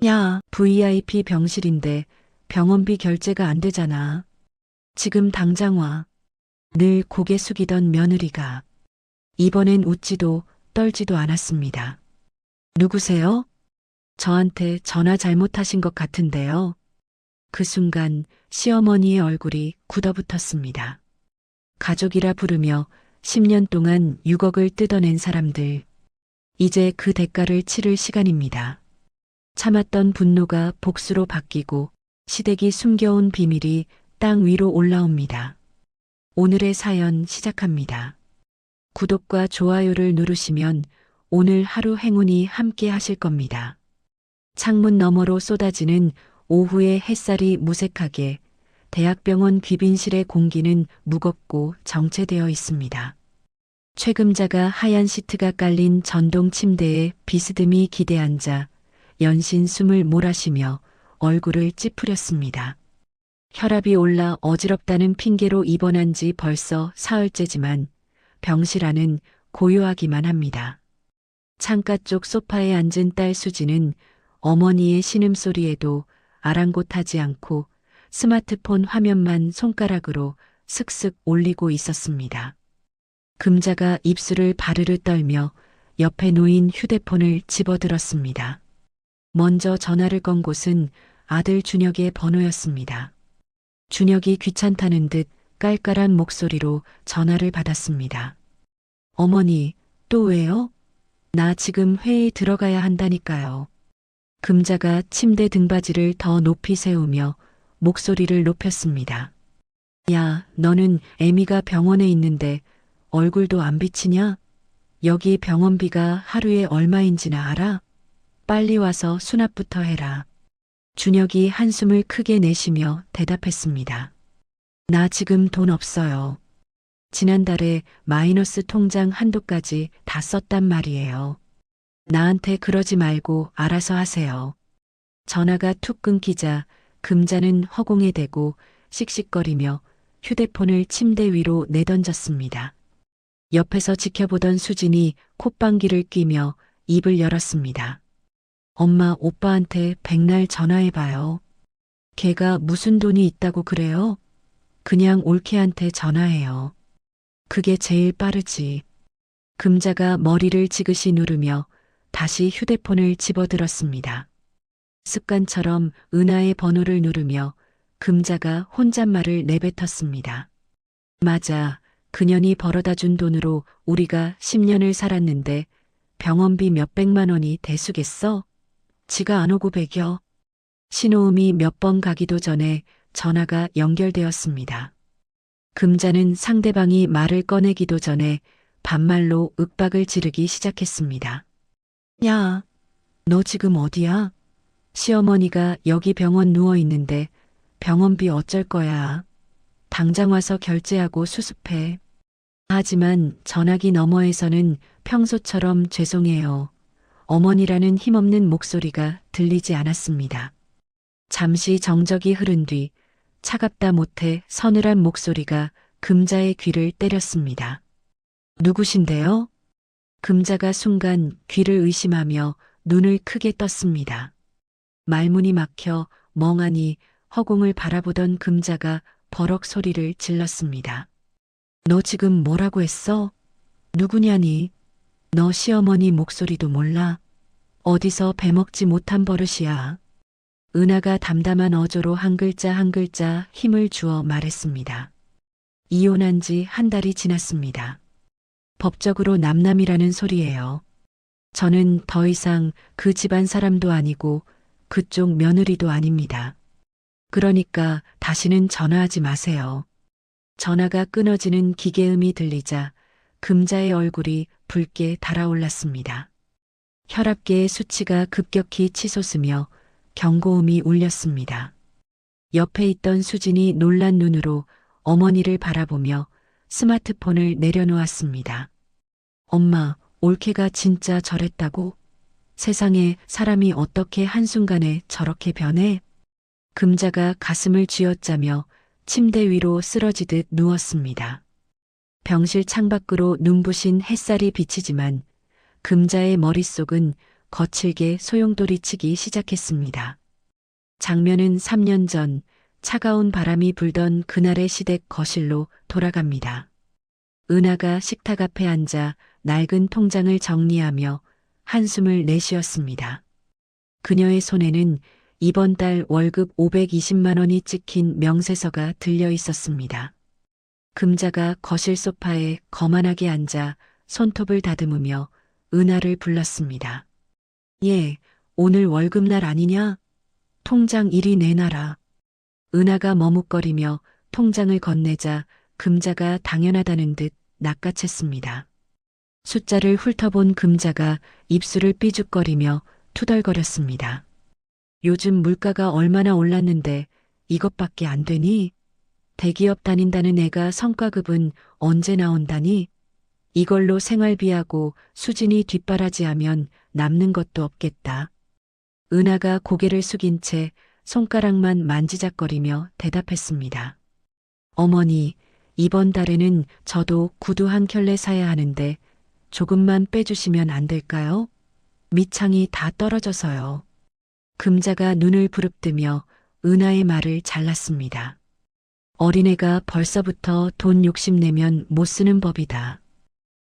야, VIP 병실인데 병원비 결제가 안 되잖아. 지금 당장 와. 늘 고개 숙이던 며느리가 이번엔 웃지도 떨지도 않았습니다. 누구세요? 저한테 전화 잘못하신 것 같은데요. 그 순간 시어머니의 얼굴이 굳어붙었습니다. 가족이라 부르며 10년 동안 6억을 뜯어낸 사람들. 이제 그 대가를 치를 시간입니다. 참았던 분노가 복수로 바뀌고 시댁이 숨겨온 비밀이 땅 위로 올라옵니다. 오늘의 사연 시작합니다. 구독과 좋아요를 누르시면 오늘 하루 행운이 함께 하실 겁니다. 창문 너머로 쏟아지는 오후의 햇살이 무색하게 대학병원 귀빈실의 공기는 무겁고 정체되어 있습니다. 최금자가 하얀 시트가 깔린 전동 침대에 비스듬히 기대앉아 연신 숨을 몰아쉬며 얼굴을 찌푸렸습니다. 혈압이 올라 어지럽다는 핑계로 입원한 지 벌써 사흘째지만 병실 안은 고요하기만 합니다. 창가 쪽 소파에 앉은 딸 수지는 어머니의 신음소리에도 아랑곳하지 않고 스마트폰 화면만 손가락으로 슥슥 올리고 있었습니다. 금자가 입술을 바르르 떨며 옆에 놓인 휴대폰을 집어들었습니다. 먼저 전화를 건 곳은 아들 준혁의 번호였습니다. 준혁이 귀찮다는 듯 깔깔한 목소리로 전화를 받았습니다. 어머니, 또 왜요? 나 지금 회의 들어가야 한다니까요. 금자가 침대 등받이를 더 높이 세우며 목소리를 높였습니다. 야, 너는 애미가 병원에 있는데 얼굴도 안 비치냐? 여기 병원비가 하루에 얼마인지나 알아? 빨리 와서 수납부터 해라. 준혁이 한숨을 크게 내쉬며 대답했습니다. 나 지금 돈 없어요. 지난달에 마이너스 통장 한도까지 다 썼단 말이에요. 나한테 그러지 말고 알아서 하세요. 전화가 툭 끊기자 금자는 허공에 대고 씩씩거리며 휴대폰을 침대 위로 내던졌습니다. 옆에서 지켜보던 수진이 콧방귀를 뀌며 입을 열었습니다. 엄마, 오빠한테 백날 전화해봐요. 걔가 무슨 돈이 있다고 그래요? 그냥 올케한테 전화해요. 그게 제일 빠르지. 금자가 머리를 지그시 누르며 다시 휴대폰을 집어들었습니다. 습관처럼 은하의 번호를 누르며 금자가 혼잣말을 내뱉었습니다. 맞아. 그년이 벌어다 준 돈으로 우리가 10년을 살았는데 병원비 몇백만 원이 대수겠어? 지가 안 오고 배겨. 신호음이 몇 번 가기도 전에 전화가 연결되었습니다. 금자는 상대방이 말을 꺼내기도 전에 반말로 윽박을 지르기 시작했습니다. 야, 너 지금 어디야? 시어머니가 여기 병원 누워 있는데 병원비 어쩔 거야. 당장 와서 결제하고 수습해. 하지만 전화기 너머에서는 평소처럼 죄송해요. 어머니라는 힘없는 목소리가 들리지 않았습니다. 잠시 정적이 흐른 뒤 차갑다 못해 서늘한 목소리가 금자의 귀를 때렸습니다. 누구신데요? 금자가 순간 귀를 의심하며 눈을 크게 떴습니다. 말문이 막혀 멍하니 허공을 바라보던 금자가 버럭 소리를 질렀습니다. 너 지금 뭐라고 했어? 누구냐니? 너 시어머니 목소리도 몰라? 어디서 배먹지 못한 버릇이야. 은하가 담담한 어조로 한 글자 한 글자 힘을 주어 말했습니다. 이혼한 지 한 달이 지났습니다. 법적으로 남남이라는 소리예요. 저는 더 이상 그 집안 사람도 아니고 그쪽 며느리도 아닙니다. 그러니까 다시는 전화하지 마세요. 전화가 끊어지는 기계음이 들리자 금자의 얼굴이 붉게 달아올랐습니다. 혈압계의 수치가 급격히 치솟으며 경고음이 울렸습니다. 옆에 있던 수진이 놀란 눈으로 어머니를 바라보며 스마트폰을 내려놓았습니다. 엄마, 올케가 진짜 저랬다고? 세상에 사람이 어떻게 한순간에 저렇게 변해? 금자가 가슴을 쥐어짜며 침대 위로 쓰러지듯 누웠습니다. 병실 창밖으로 눈부신 햇살이 비치지만 금자의 머릿속은 거칠게 소용돌이치기 시작했습니다. 장면은 3년 전 차가운 바람이 불던 그날의 시댁 거실로 돌아갑니다. 은하가 식탁 앞에 앉아 낡은 통장을 정리하며 한숨을 내쉬었습니다. 그녀의 손에는 이번 달 월급 520만 원이 찍힌 명세서가 들려 있었습니다. 금자가 거실 소파에 거만하게 앉아 손톱을 다듬으며 은하를 불렀습니다. 예, 오늘 월급날 아니냐? 통장 이리 내놔라. 은하가 머뭇거리며 통장을 건네자 금자가 당연하다는 듯 낚아챘습니다. 숫자를 훑어본 금자가 입술을 삐죽거리며 투덜거렸습니다. 요즘 물가가 얼마나 올랐는데 이것밖에 안 되니? 대기업 다닌다는 애가 성과급은 언제 나온다니? 이걸로 생활비하고 수진이 뒷바라지하면 남는 것도 없겠다. 은하가 고개를 숙인 채 손가락만 만지작거리며 대답했습니다. 어머니, 이번 달에는 저도 구두 한 켤레 사야 하는데 조금만 빼주시면 안 될까요? 밑창이 다 떨어져서요. 금자가 눈을 부릅뜨며 은하의 말을 잘랐습니다. 어린애가 벌써부터 돈 욕심내면 못 쓰는 법이다.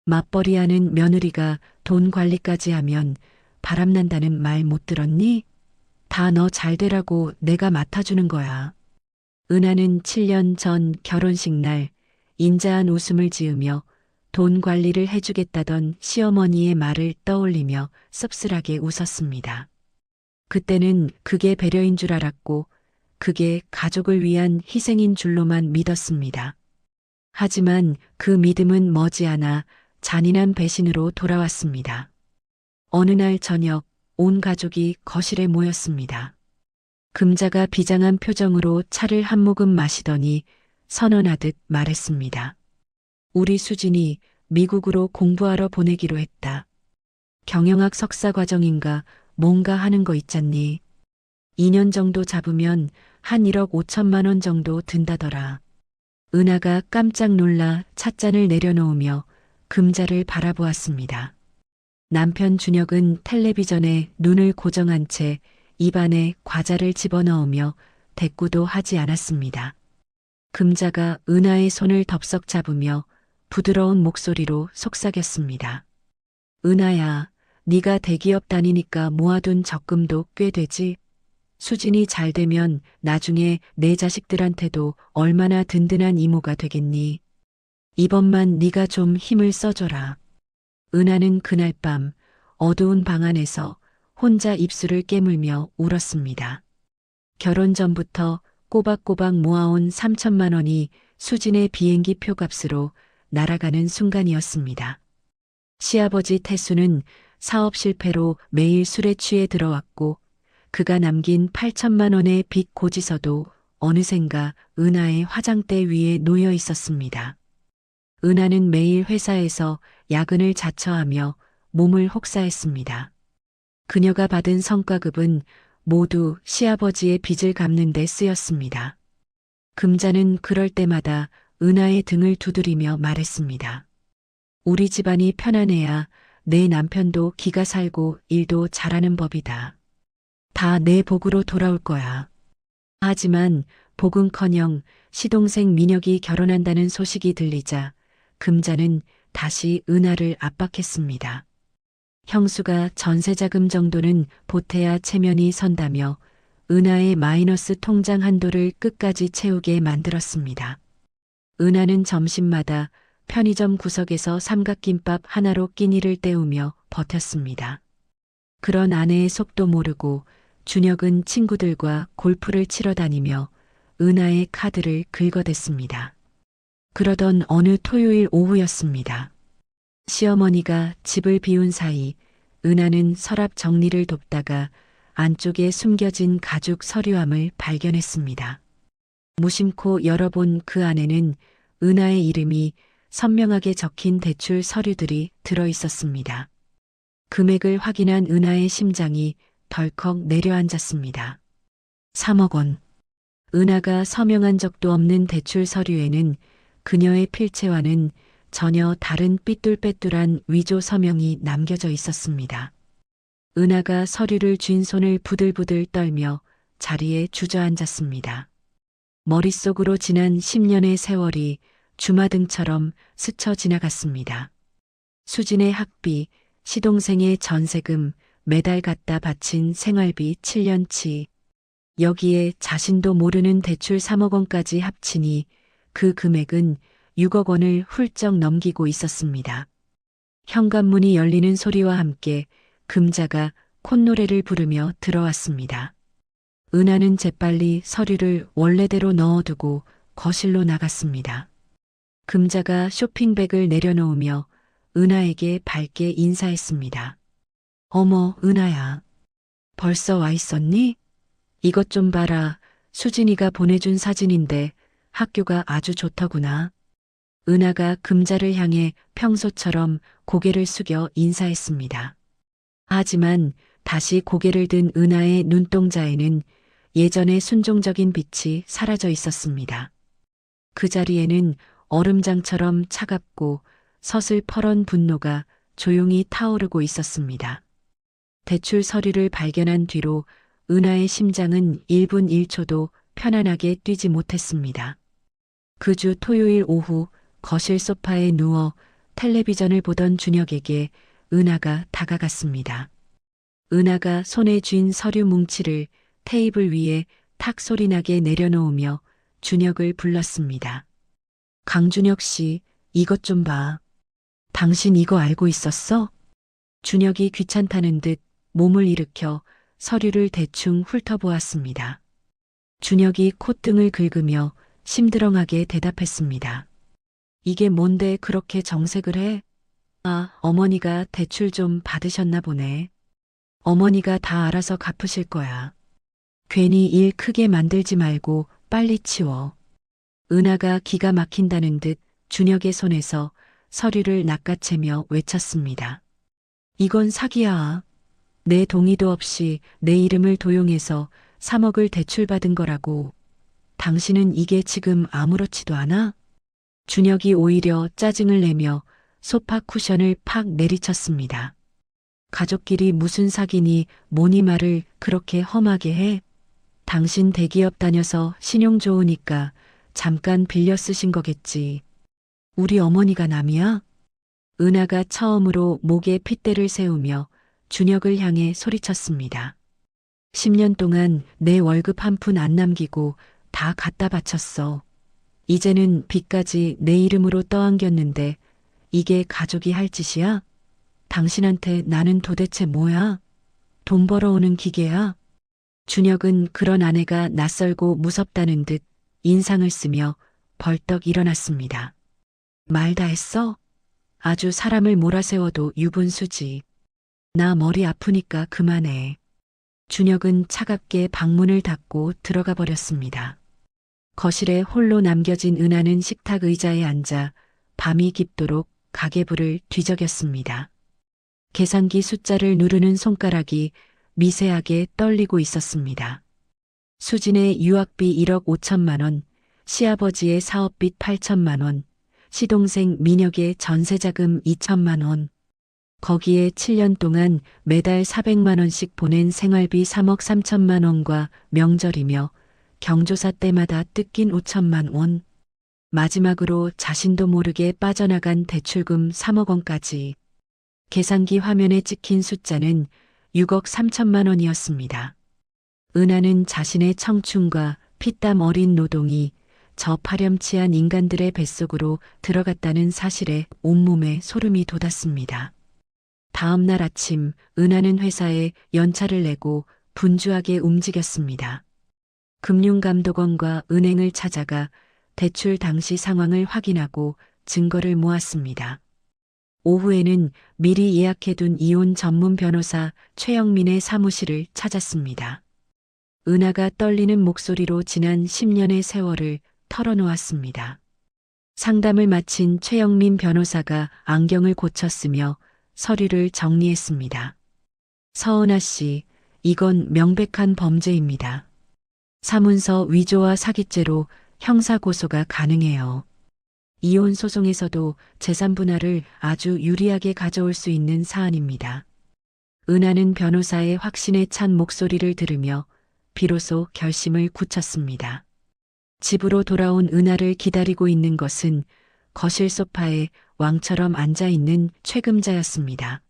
맞벌이하는 며느리가 돈 관리까지 하면 바람난다는 말 못 들었니? 다 너 잘되라고 내가 맡아주는 거야. 은하는 7년 전 결혼식 날 인자한 웃음을 지으며 돈 관리를 해주겠다던 시어머니의 말을 떠올리며 씁쓸하게 웃었습니다. 그때는 그게 배려인 줄 알았고 그게 가족을 위한 희생인 줄로만 믿었습니다. 하지만 그 믿음은 머지않아 잔인한 배신으로 돌아왔습니다. 어느 날 저녁 온 가족이 거실에 모였습니다. 금자가 비장한 표정으로 차를 한 모금 마시더니 선언하듯 말했습니다. 우리 수진이 미국으로 공부하러 보내기로 했다. 경영학 석사 과정인가 뭔가 하는 거 있잖니. 2년 정도 잡으면 한 1억 5천만 원 정도 든다더라. 은하가 깜짝 놀라 찻잔을 내려놓으며 금자를 바라보았습니다. 남편 준혁은 텔레비전에 눈을 고정한 채 입안에 과자를 집어넣으며 대꾸도 하지 않았습니다. 금자가 은하의 손을 덥석 잡으며 부드러운 목소리로 속삭였습니다. 은하야, 네가 대기업 다니니까 모아둔 적금도 꽤 되지? 수진이 잘 되면 나중에 내 자식들한테도 얼마나 든든한 이모가 되겠니? 이번만 네가 좀 힘을 써줘라. 은하는 그날 밤 어두운 방 안에서 혼자 입술을 깨물며 울었습니다. 결혼 전부터 꼬박꼬박 모아온 3천만 원이 수진의 비행기 표값으로 날아가는 순간이었습니다. 시아버지 태수는 사업 실패로 매일 술에 취해 들어왔고 그가 남긴 8천만 원의 빚 고지서도 어느샌가 은하의 화장대 위에 놓여 있었습니다. 은하는 매일 회사에서 야근을 자처하며 몸을 혹사했습니다. 그녀가 받은 성과급은 모두 시아버지의 빚을 갚는 데 쓰였습니다. 금자는 그럴 때마다 은하의 등을 두드리며 말했습니다. 우리 집안이 편안해야 내 남편도 기가 살고 일도 잘하는 법이다. 다 내 복으로 돌아올 거야. 하지만 복은커녕 시동생 민혁이 결혼한다는 소식이 들리자 금자는 다시 은하를 압박했습니다. 형수가 전세자금 정도는 보태야 체면이 선다며 은하의 마이너스 통장 한도를 끝까지 채우게 만들었습니다. 은하는 점심마다 편의점 구석에서 삼각김밥 하나로 끼니를 때우며 버텼습니다. 그런 아내의 속도 모르고 준혁은 친구들과 골프를 치러 다니며 은하의 카드를 긁어댔습니다. 그러던 어느 토요일 오후였습니다. 시어머니가 집을 비운 사이 은하는 서랍 정리를 돕다가 안쪽에 숨겨진 가죽 서류함을 발견했습니다. 무심코 열어본 그 안에는 은하의 이름이 선명하게 적힌 대출 서류들이 들어 있었습니다. 금액을 확인한 은하의 심장이 덜컥 내려앉았습니다. 3억 원. 은하가 서명한 적도 없는 대출 서류에는 그녀의 필체와는 전혀 다른 삐뚤빼뚤한 위조 서명이 남겨져 있었습니다. 은하가 서류를 쥔 손을 부들부들 떨며 자리에 주저앉았습니다. 머릿속으로 지난 10년의 세월이 주마등처럼 스쳐 지나갔습니다. 수진의 학비, 시동생의 전세금, 매달 갖다 바친 생활비 7년치. 여기에 자신도 모르는 대출 3억 원까지 합치니 그 금액은 6억 원을 훌쩍 넘기고 있었습니다. 현관문이 열리는 소리와 함께 금자가 콧노래를 부르며 들어왔습니다. 은하는 재빨리 서류를 원래대로 넣어두고 거실로 나갔습니다. 금자가 쇼핑백을 내려놓으며 은하에게 밝게 인사했습니다. 어머, 은하야. 벌써 와 있었니? 이것 좀 봐라. 수진이가 보내준 사진인데 학교가 아주 좋더구나. 은하가 금자를 향해 평소처럼 고개를 숙여 인사했습니다. 하지만 다시 고개를 든 은하의 눈동자에는 예전의 순종적인 빛이 사라져 있었습니다. 그 자리에는 얼음장처럼 차갑고 서슬퍼런 분노가 조용히 타오르고 있었습니다. 대출 서류를 발견한 뒤로 은하의 심장은 1분 1초도 편안하게 뛰지 못했습니다. 그 주 토요일 오후 거실 소파에 누워 텔레비전을 보던 준혁에게 은하가 다가갔습니다. 은하가 손에 쥔 서류 뭉치를 테이블 위에 탁 소리나게 내려놓으며 준혁을 불렀습니다. 강준혁 씨, 이것 좀 봐. 당신 이거 알고 있었어? 준혁이 귀찮다는 듯 몸을 일으켜 서류를 대충 훑어보았습니다. 준혁이 콧등을 긁으며 심드렁하게 대답했습니다. 이게 뭔데 그렇게 정색을 해? 아, 어머니가 대출 좀 받으셨나 보네. 어머니가 다 알아서 갚으실 거야. 괜히 일 크게 만들지 말고 빨리 치워. 은하가 기가 막힌다는 듯 준혁의 손에서 서류를 낚아채며 외쳤습니다. 이건 사기야. 내 동의도 없이 내 이름을 도용해서 3억을 대출받은 거라고. 당신은 이게 지금 아무렇지도 않아? 준혁이 오히려 짜증을 내며 소파 쿠션을 팍 내리쳤습니다. 가족끼리 무슨 사기니 뭐니 말을 그렇게 험하게 해? 당신 대기업 다녀서 신용 좋으니까 잠깐 빌려 쓰신 거겠지. 우리 어머니가 남이야? 은하가 처음으로 목에 핏대를 세우며 준혁을 향해 소리쳤습니다. 10년 동안 내 월급 한 푼 안 남기고 다 갖다 바쳤어. 이제는 빚까지 내 이름으로 떠안겼는데 이게 가족이 할 짓이야? 당신한테 나는 도대체 뭐야? 돈 벌어오는 기계야? 준혁은 그런 아내가 낯설고 무섭다는 듯 인상을 쓰며 벌떡 일어났습니다. 말 다 했어? 아주 사람을 몰아세워도 유분수지. 나 머리 아프니까 그만해. 준혁은 차갑게 방문을 닫고 들어가 버렸습니다. 거실에 홀로 남겨진 은하는 식탁 의자에 앉아 밤이 깊도록 가계부를 뒤적였습니다. 계산기 숫자를 누르는 손가락이 미세하게 떨리고 있었습니다. 수진의 유학비 1억 5천만 원, 시아버지의 사업빚 8천만 원, 시동생 민혁의 전세자금 2천만 원, 거기에 7년 동안 매달 400만 원씩 보낸 생활비 3억 3천만 원과 명절이며 경조사 때마다 뜯긴 5천만 원. 마지막으로 자신도 모르게 빠져나간 대출금 3억 원까지. 계산기 화면에 찍힌 숫자는 6억 3천만 원이었습니다. 은하는 자신의 청춘과 피땀 어린 노동이 저 파렴치한 인간들의 뱃속으로 들어갔다는 사실에 온몸에 소름이 돋았습니다. 다음 날 아침 은하는 회사에 연차를 내고 분주하게 움직였습니다. 금융감독원과 은행을 찾아가 대출 당시 상황을 확인하고 증거를 모았습니다. 오후에는 미리 예약해둔 이혼 전문 변호사 최영민의 사무실을 찾았습니다. 은하가 떨리는 목소리로 지난 10년의 세월을 털어놓았습니다. 상담을 마친 최영민 변호사가 안경을 고쳤으며 서류를 정리했습니다. 서은하 씨, 이건 명백한 범죄입니다. 사문서 위조와 사기죄로 형사고소가 가능해요. 이혼 소송에서도 재산 분할을 아주 유리하게 가져올 수 있는 사안입니다. 은하는 변호사의 확신에 찬 목소리를 들으며 비로소 결심을 굳혔습니다. 집으로 돌아온 은하를 기다리고 있는 것은 거실 소파에 왕처럼 앉아 있는 최금자였습니다.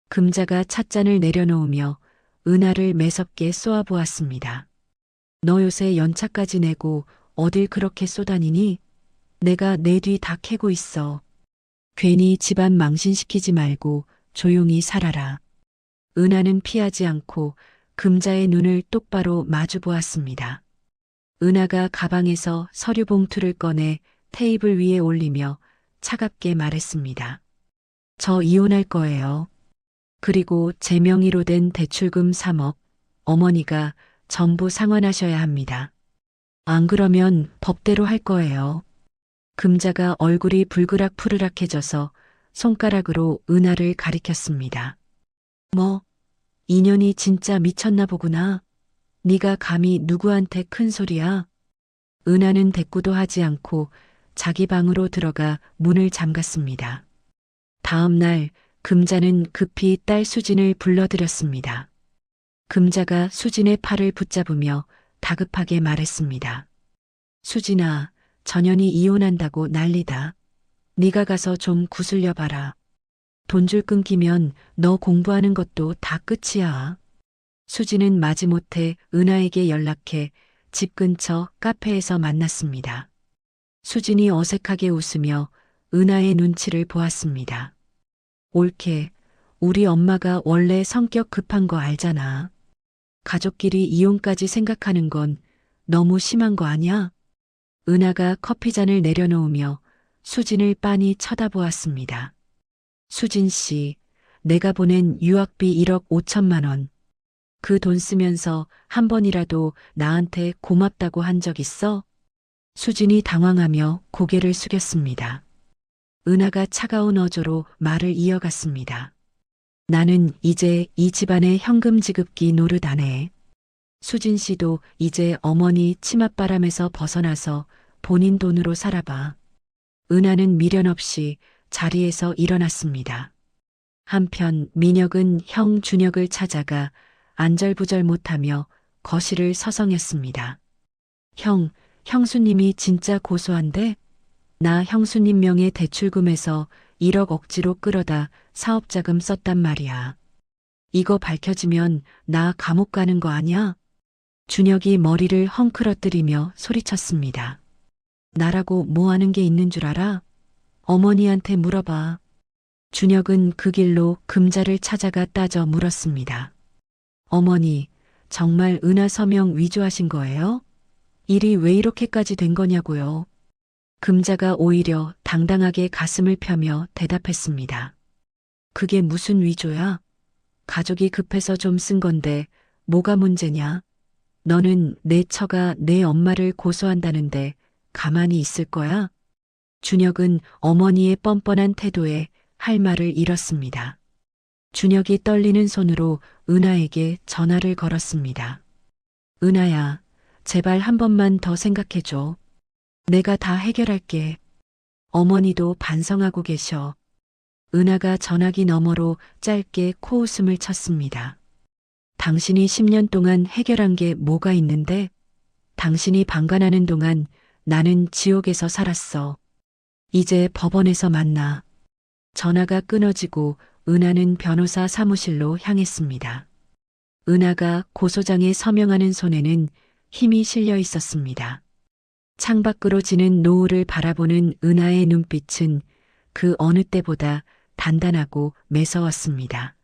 금자가 찻잔을 내려놓으며 은하를 매섭게 쏘아보았습니다. 너 요새 연차까지 내고 어딜 그렇게 쏘다니니? 내가 내 뒤 다 캐고 있어. 괜히 집안 망신시키지 말고 조용히 살아라. 은하는 피하지 않고 금자의 눈을 똑바로 마주 보았습니다. 은하가 가방에서 서류 봉투를 꺼내 테이블 위에 올리며 차갑게 말했습니다. 저 이혼할 거예요. 그리고 제 명의로 된 대출금 3억, 어머니가 전부 상환하셔야 합니다. 안 그러면 법대로 할 거예요. 금자가 얼굴이 불그락푸르락해져서 손가락으로 은하를 가리켰습니다. 뭐, 인연이 진짜 미쳤나 보구나. 네가 감히 누구한테 큰 소리야? 은하는 대꾸도 하지 않고 자기 방으로 들어가 문을 잠갔습니다. 다음 날 금자는 급히 딸 수진을 불러들였습니다. 금자가 수진의 팔을 붙잡으며 다급하게 말했습니다. 수진아, 전현이 이혼한다고 난리다. 네가 가서 좀 구슬려 봐라. 돈줄 끊기면 너 공부하는 것도 다 끝이야. 수진은 마지못해 은하에게 연락해 집 근처 카페에서 만났습니다. 수진이 어색하게 웃으며 은하의 눈치를 보았습니다. 옳게, 우리 엄마가 원래 성격 급한 거 알잖아. 가족끼리 이혼까지 생각하는 건 너무 심한 거 아니야? 은하가 커피잔을 내려놓으며 수진을 빤히 쳐다보았습니다. 수진 씨, 내가 보낸 유학비 1억 5천만 원. 그 돈 쓰면서 한 번이라도 나한테 고맙다고 한 적 있어? 수진이 당황하며 고개를 숙였습니다. 은하가 차가운 어조로 말을 이어갔습니다. 나는 이제 이 집안의 현금 지급기 노릇 안 해. 수진 씨도 이제 어머니 치맛바람에서 벗어나서 본인 돈으로 살아봐. 은하는 미련 없이 자리에서 일어났습니다. 한편 민혁은 형 준혁을 찾아가 안절부절 못하며 거실을 서성였습니다. 형, 형수님이 진짜 고소한데? 나 형수님 명의 대출금에서 1억 억지로 끌어다 사업자금 썼단 말이야. 이거 밝혀지면 나 감옥 가는 거 아니야? 준혁이 머리를 헝클어뜨리며 소리쳤습니다. 나라고 뭐 하는 게 있는 줄 알아? 어머니한테 물어봐. 준혁은 그 길로 금자를 찾아가 따져 물었습니다. 어머니, 정말 은하 서명 위조하신 거예요? 일이 왜 이렇게까지 된 거냐고요? 금자가 오히려 당당하게 가슴을 펴며 대답했습니다. 그게 무슨 위조야? 가족이 급해서 좀 쓴 건데 뭐가 문제냐? 너는 내 처가 내 엄마를 고소한다는데 가만히 있을 거야? 준혁은 어머니의 뻔뻔한 태도에 할 말을 잃었습니다. 준혁이 떨리는 손으로 은하에게 전화를 걸었습니다. 은하야, 제발 한 번만 더 생각해줘. 내가 다 해결할게. 어머니도 반성하고 계셔. 은하가 전화기 너머로 짧게 코웃음을 쳤습니다. 당신이 10년 동안 해결한 게 뭐가 있는데? 당신이 방관하는 동안 나는 지옥에서 살았어. 이제 법원에서 만나. 전화가 끊어지고 은하는 변호사 사무실로 향했습니다. 은하가 고소장에 서명하는 손에는 힘이 실려 있었습니다. 창밖으로 지는 노을을 바라보는 은하의 눈빛은 그 어느 때보다 단단하고 매서웠습니다.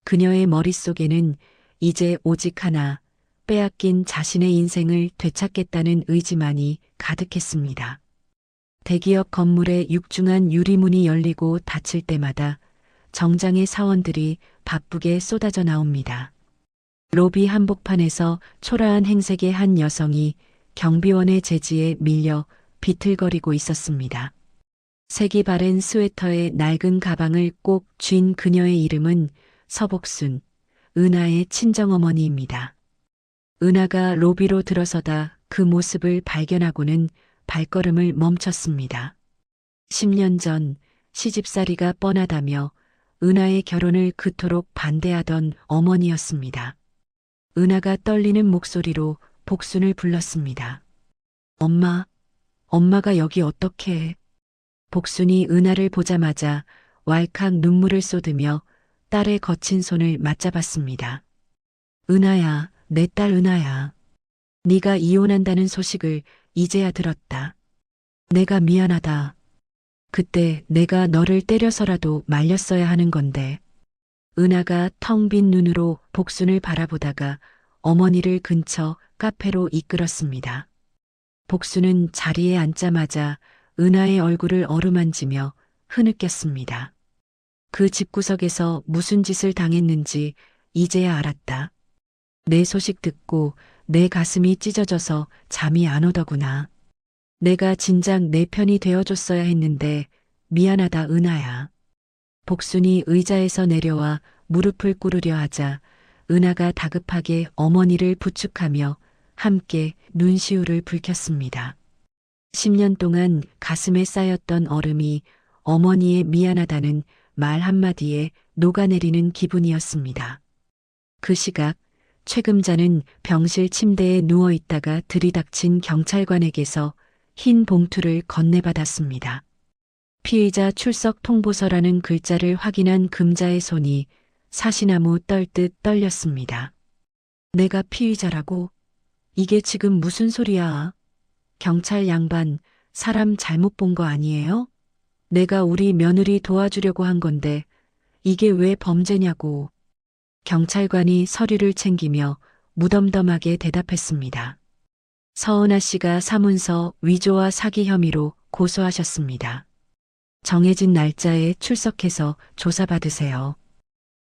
그녀의 머릿속에는 이제 오직 하나, 빼앗긴 자신의 인생을 되찾겠다는 의지만이 가득했습니다. 대기업 건물의 육중한 유리문이 열리고 닫힐 때마다 정장의 사원들이 바쁘게 쏟아져 나옵니다. 로비 한복판에서 초라한 행색의 한 여성이 경비원의 제지에 밀려 비틀거리고 있었습니다. 색이 바랜 스웨터에 낡은 가방을 꼭 쥔 그녀의 이름은 서복순, 은하의 친정어머니입니다. 은하가 로비로 들어서다 그 모습을 발견하고는 발걸음을 멈췄습니다. 10년 전 시집살이가 뻔하다며 은하의 결혼을 그토록 반대하던 어머니였습니다. 은하가 떨리는 목소리로 복순을 불렀습니다. 엄마, 엄마가 여기 어떻게 해? 복순이 은하를 보자마자 왈칵 눈물을 쏟으며 딸의 거친 손을 맞잡았습니다. 은하야, 내 딸 은하야. 네가 이혼한다는 소식을 이제야 들었다. 내가 미안하다. 그때 내가 너를 때려서라도 말렸어야 하는 건데. 은하가 텅 빈 눈으로 복순을 바라보다가 어머니를 근처 카페로 이끌었습니다. 복순은 자리에 앉자마자 은하의 얼굴을 어루만지며 흐느꼈습니다. 그 집구석에서 무슨 짓을 당했는지 이제야 알았다. 내 소식 듣고 내 가슴이 찢어져서 잠이 안 오더구나. 내가 진작 내 편이 되어줬어야 했는데 미안하다 은하야. 복순이 의자에서 내려와 무릎을 꿇으려 하자 은하가 다급하게 어머니를 부축하며 함께 눈시울을 붉혔습니다. 10년 동안 가슴에 쌓였던 얼음이 어머니의 미안하다는 말 한마디에 녹아내리는 기분이었습니다. 그 시각 최금자는 병실 침대에 누워 있다가 들이닥친 경찰관에게서 흰 봉투를 건네받았습니다. 피의자 출석 통보서라는 글자를 확인한 금자의 손이 사시나무 떨듯 떨렸습니다. 내가 피의자라고? 이게 지금 무슨 소리야? 경찰 양반, 사람 잘못 본 거 아니에요? 내가 우리 며느리 도와주려고 한 건데 이게 왜 범죄냐고. 경찰관이 서류를 챙기며 무덤덤하게 대답했습니다. 서은하 씨가 사문서 위조와 사기 혐의로 고소하셨습니다. 정해진 날짜에 출석해서 조사받으세요.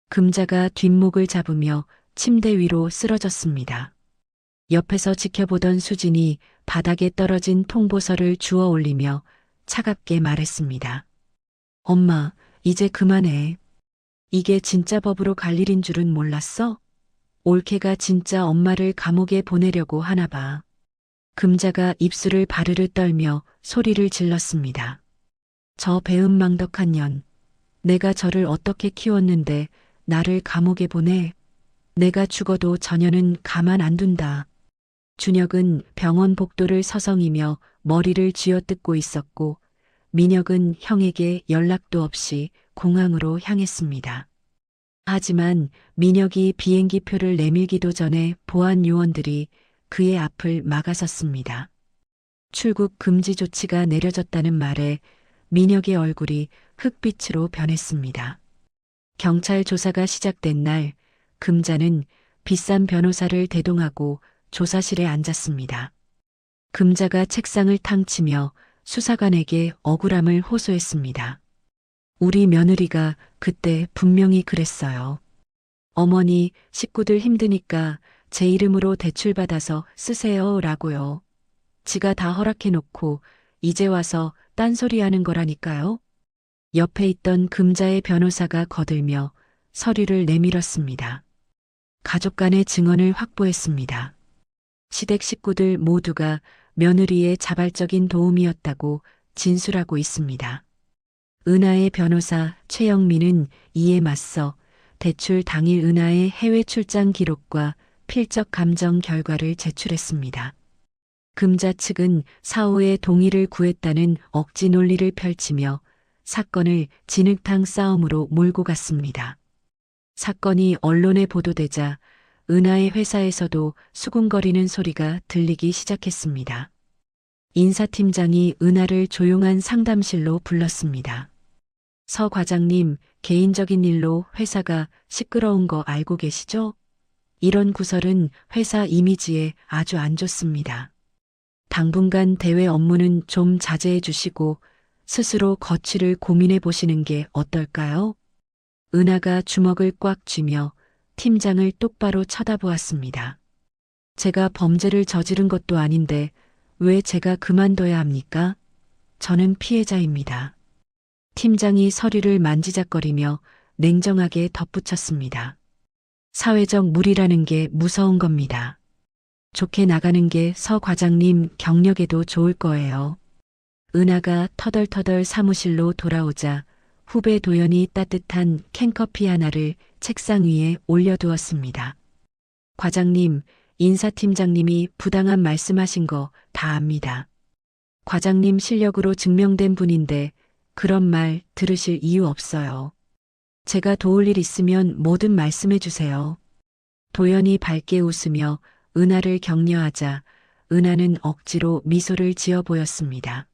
금자가 뒷목을 잡으며 침대 위로 쓰러졌습니다. 옆에서 지켜보던 수진이 바닥에 떨어진 통보서를 주워 올리며 차갑게 말했습니다. 엄마, 이제 그만해. 이게 진짜 법으로 갈 일인 줄은 몰랐어? 올케가 진짜 엄마를 감옥에 보내려고 하나 봐. 금자가 입술을 바르르 떨며 소리를 질렀습니다. 저 배은망덕한 년. 내가 저를 어떻게 키웠는데 나를 감옥에 보내. 내가 죽어도 저녀는 가만 안 둔다. 준혁은 병원 복도를 서성이며 머리를 쥐어뜯고 있었고 민혁은 형에게 연락도 없이 공항으로 향했습니다. 하지만 민혁이 비행기 표를 내밀기도 전에 보안 요원들이 그의 앞을 막아섰습니다. 출국 금지 조치가 내려졌다는 말에 민혁의 얼굴이 흑빛으로 변했습니다. 경찰 조사가 시작된 날 금자는 비싼 변호사를 대동하고 조사실에 앉았습니다. 금자가 책상을 탕치며 수사관에게 억울함을 호소했습니다. 우리 며느리가 그때 분명히 그랬어요. 어머니, 식구들 힘드니까 제 이름으로 대출받아서 쓰세요 라고요. 지가 다 허락해놓고 이제 와서 딴소리 하는 거라니까요. 옆에 있던 금자의 변호사가 거들며 서류를 내밀었습니다. 가족 간의 증언을 확보했습니다. 시댁 식구들 모두가 며느리의 자발적인 도움이었다고 진술하고 있습니다. 은하의 변호사 최영민은 이에 맞서 대출 당일 은하의 해외 출장 기록과 필적 감정 결과를 제출했습니다. 금자 측은 사후에 동의를 구했다는 억지 논리를 펼치며 사건을 진흙탕 싸움으로 몰고 갔습니다. 사건이 언론에 보도되자 은하의 회사에서도 수군거리는 소리가 들리기 시작했습니다. 인사팀장이 은하를 조용한 상담실로 불렀습니다. 서 과장님, 개인적인 일로 회사가 시끄러운 거 알고 계시죠? 이런 구설은 회사 이미지에 아주 안 좋습니다. 당분간 대외 업무는 좀 자제해 주시고 스스로 거취를 고민해 보시는 게 어떨까요? 은하가 주먹을 꽉 쥐며 팀장을 똑바로 쳐다보았습니다. 제가 범죄를 저지른 것도 아닌데 왜 제가 그만둬야 합니까? 저는 피해자입니다. 팀장이 서류를 만지작거리며 냉정하게 덧붙였습니다. 사회적 물이라는 게 무서운 겁니다. 좋게 나가는 게 서 과장님 경력에도 좋을 거예요. 은하가 터덜터덜 사무실로 돌아오자 후배 도연이 따뜻한 캔커피 하나를 책상 위에 올려두었습니다. 과장님, 인사팀장님이 부당한 말씀하신 거 다 압니다. 과장님 실력으로 증명된 분인데 그런 말 들으실 이유 없어요. 제가 도울 일 있으면 뭐든 말씀해 주세요. 도연이 밝게 웃으며 은하를 격려하자 은하는 억지로 미소를 지어 보였습니다.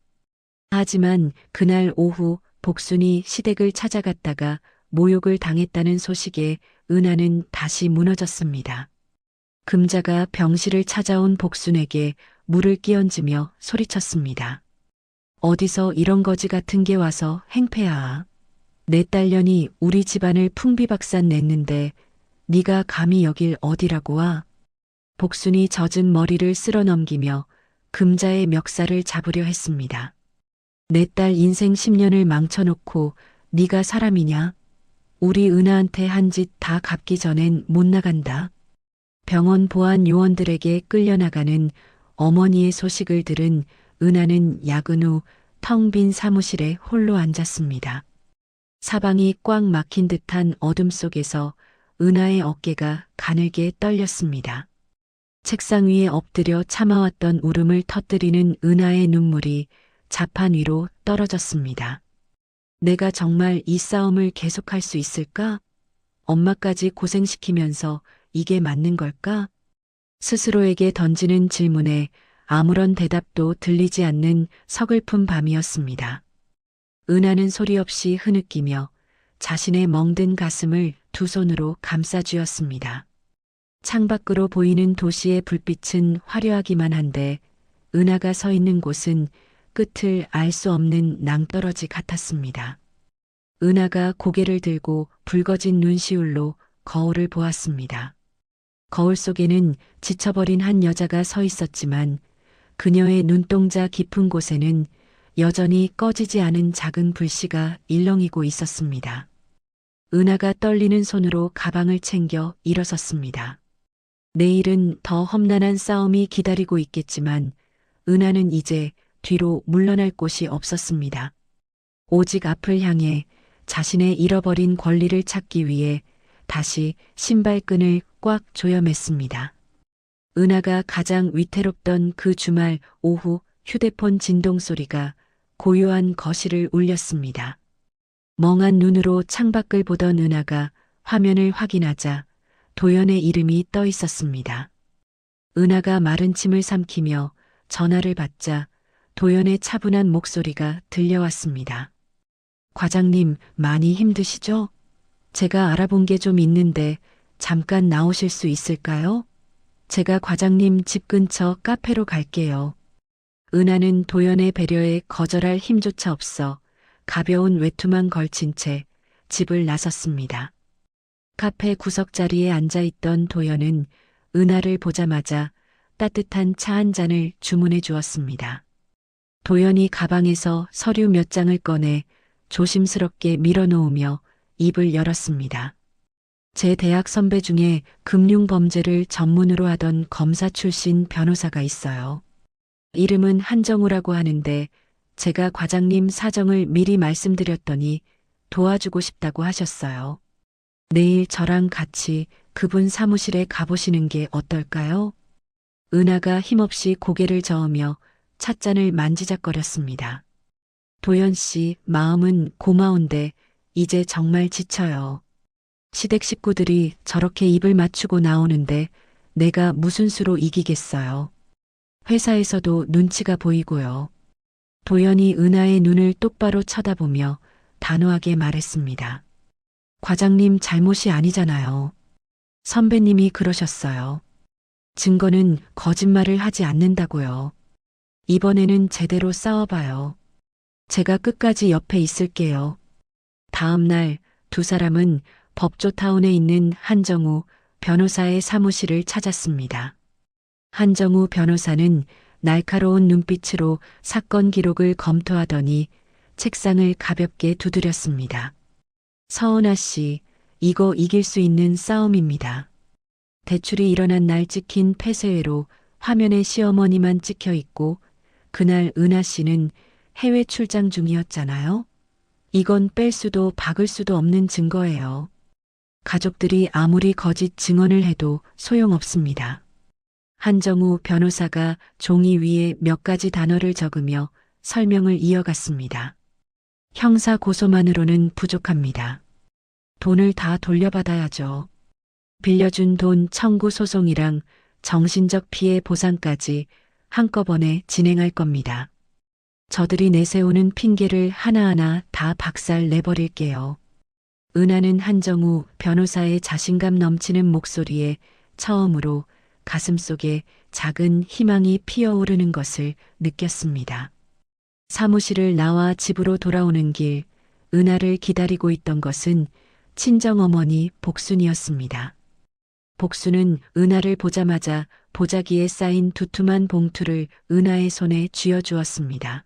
하지만 그날 오후 복순이 시댁을 찾아갔다가 모욕을 당했다는 소식에 은하는 다시 무너졌습니다. 금자가 병실을 찾아온 복순에게 물을 끼얹으며 소리쳤습니다. 어디서 이런 거지 같은 게 와서 행패야. 내 딸년이 우리 집안을 풍비박산 냈는데 네가 감히 여길 어디라고 와? 복순이 젖은 머리를 쓸어 넘기며 금자의 멱살을 잡으려 했습니다. 내 딸 인생 10년을 망쳐놓고 네가 사람이냐? 우리 은하한테 한 짓 다 갚기 전엔 못 나간다. 병원 보안 요원들에게 끌려나가는 어머니의 소식을 들은 은하는 야근 후 텅 빈 사무실에 홀로 앉았습니다. 사방이 꽉 막힌 듯한 어둠 속에서 은하의 어깨가 가늘게 떨렸습니다. 책상 위에 엎드려 참아왔던 울음을 터뜨리는 은하의 눈물이 자판 위로 떨어졌습니다. 내가 정말 이 싸움을 계속할 수 있을까? 엄마까지 고생시키면서 이게 맞는 걸까? 스스로에게 던지는 질문에 아무런 대답도 들리지 않는 서글픈 밤이었습니다. 은하는 소리 없이 흐느끼며 자신의 멍든 가슴을 두 손으로 감싸쥐었습니다. 창밖으로 보이는 도시의 불빛은 화려하기만 한데 은하가 서 있는 곳은 끝을 알 수 없는 낭떠러지 같았습니다. 은하가 고개를 들고 붉어진 눈시울로 거울을 보았습니다. 거울 속에는 지쳐버린 한 여자가 서 있었지만 그녀의 눈동자 깊은 곳에는 여전히 꺼지지 않은 작은 불씨가 일렁이고 있었습니다. 은하가 떨리는 손으로 가방을 챙겨 일어섰습니다. 내일은 더 험난한 싸움이 기다리고 있겠지만 은하는 이제 뒤로 물러날 곳이 없었습니다. 오직 앞을 향해 자신의 잃어버린 권리를 찾기 위해 다시 신발끈을 꽉 조여맸습니다. 은하가 가장 위태롭던 그 주말 오후 휴대폰 진동 소리가 고요한 거실을 울렸습니다. 멍한 눈으로 창밖을 보던 은하가 화면을 확인하자 도연의 이름이 떠 있었습니다. 은하가 마른 침을 삼키며 전화를 받자 도연의 차분한 목소리가 들려왔습니다. 과장님, 많이 힘드시죠? 제가 알아본 게 좀 있는데 잠깐 나오실 수 있을까요? 제가 과장님 집 근처 카페로 갈게요. 은하는 도연의 배려에 거절할 힘조차 없어 가벼운 외투만 걸친 채 집을 나섰습니다. 카페 구석자리에 앉아있던 도연은 은하를 보자마자 따뜻한 차 한 잔을 주문해 주었습니다. 도연이 가방에서 서류 몇 장을 꺼내 조심스럽게 밀어놓으며 입을 열었습니다. 제 대학 선배 중에 금융범죄를 전문으로 하던 검사 출신 변호사가 있어요. 이름은 한정우라고 하는데 제가 과장님 사정을 미리 말씀드렸더니 도와주고 싶다고 하셨어요. 내일 저랑 같이 그분 사무실에 가보시는 게 어떨까요? 은하가 힘없이 고개를 저으며 찻잔을 만지작거렸습니다. 도연 씨, 마음은 고마운데 이제 정말 지쳐요. 시댁 식구들이 저렇게 입을 맞추고 나오는데 내가 무슨 수로 이기겠어요. 회사에서도 눈치가 보이고요. 도연이 은하의 눈을 똑바로 쳐다보며 단호하게 말했습니다. 과장님 잘못이 아니잖아요. 선배님이 그러셨어요. 증거는 거짓말을 하지 않는다고요. 이번에는 제대로 싸워봐요. 제가 끝까지 옆에 있을게요. 다음 날 두 사람은 법조타운에 있는 한정우 변호사의 사무실을 찾았습니다. 한정우 변호사는 날카로운 눈빛으로 사건 기록을 검토하더니 책상을 가볍게 두드렸습니다. 서은아 씨, 이거 이길 수 있는 싸움입니다. 대출이 일어난 날 찍힌 폐쇄회로 화면에 시어머니만 찍혀 있고 그날 은하 씨는 해외 출장 중이었잖아요. 이건 뺄 수도 박을 수도 없는 증거예요. 가족들이 아무리 거짓 증언을 해도 소용없습니다. 한정우 변호사가 종이 위에 몇 가지 단어를 적으며 설명을 이어갔습니다. 형사 고소만으로는 부족합니다. 돈을 다 돌려받아야죠. 빌려준 돈 청구 소송이랑 정신적 피해 보상까지 한꺼번에 진행할 겁니다. 저들이 내세우는 핑계를 하나하나 다 박살 내버릴게요. 은하는 한정우 변호사의 자신감 넘치는 목소리에 처음으로 가슴속에 작은 희망이 피어오르는 것을 느꼈습니다. 사무실을 나와 집으로 돌아오는 길, 은하를 기다리고 있던 것은 친정어머니 복순이었습니다. 복순은 은하를 보자마자 보자기에 쌓인 두툼한 봉투를 은하의 손에 쥐어주었습니다.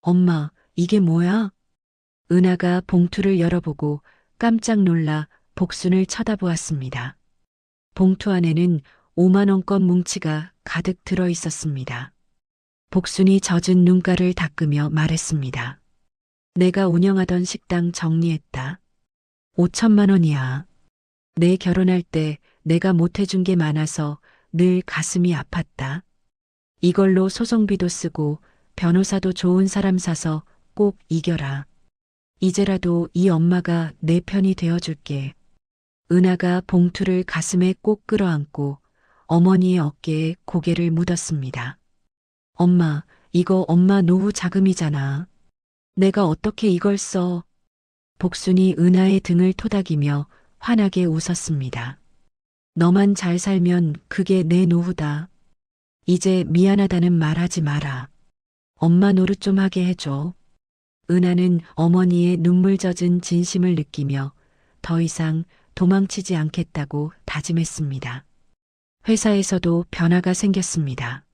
엄마, 이게 뭐야? 은하가 봉투를 열어보고 깜짝 놀라 복순을 쳐다보았습니다. 봉투 안에는 5만 원권 뭉치가 가득 들어 있었습니다. 복순이 젖은 눈가를 닦으며 말했습니다. 내가 운영하던 식당 정리했다. 5천만 원이야. 내 결혼할 때 내가 못해준 게 많아서 늘 가슴이 아팠다. 이걸로 소송비도 쓰고 변호사도 좋은 사람 사서 꼭 이겨라. 이제라도 이 엄마가 내 편이 되어줄게. 은하가 봉투를 가슴에 꼭 끌어안고 어머니의 어깨에 고개를 묻었습니다. 엄마, 이거 엄마 노후 자금이잖아. 내가 어떻게 이걸 써? 복순이 은하의 등을 토닥이며 환하게 웃었습니다. 너만 잘 살면 그게 내 노후다. 이제 미안하다는 말 하지 마라. 엄마 노릇 좀 하게 해줘. 은하는 어머니의 눈물 젖은 진심을 느끼며 더 이상 도망치지 않겠다고 다짐했습니다. 회사에서도 변화가 생겼습니다.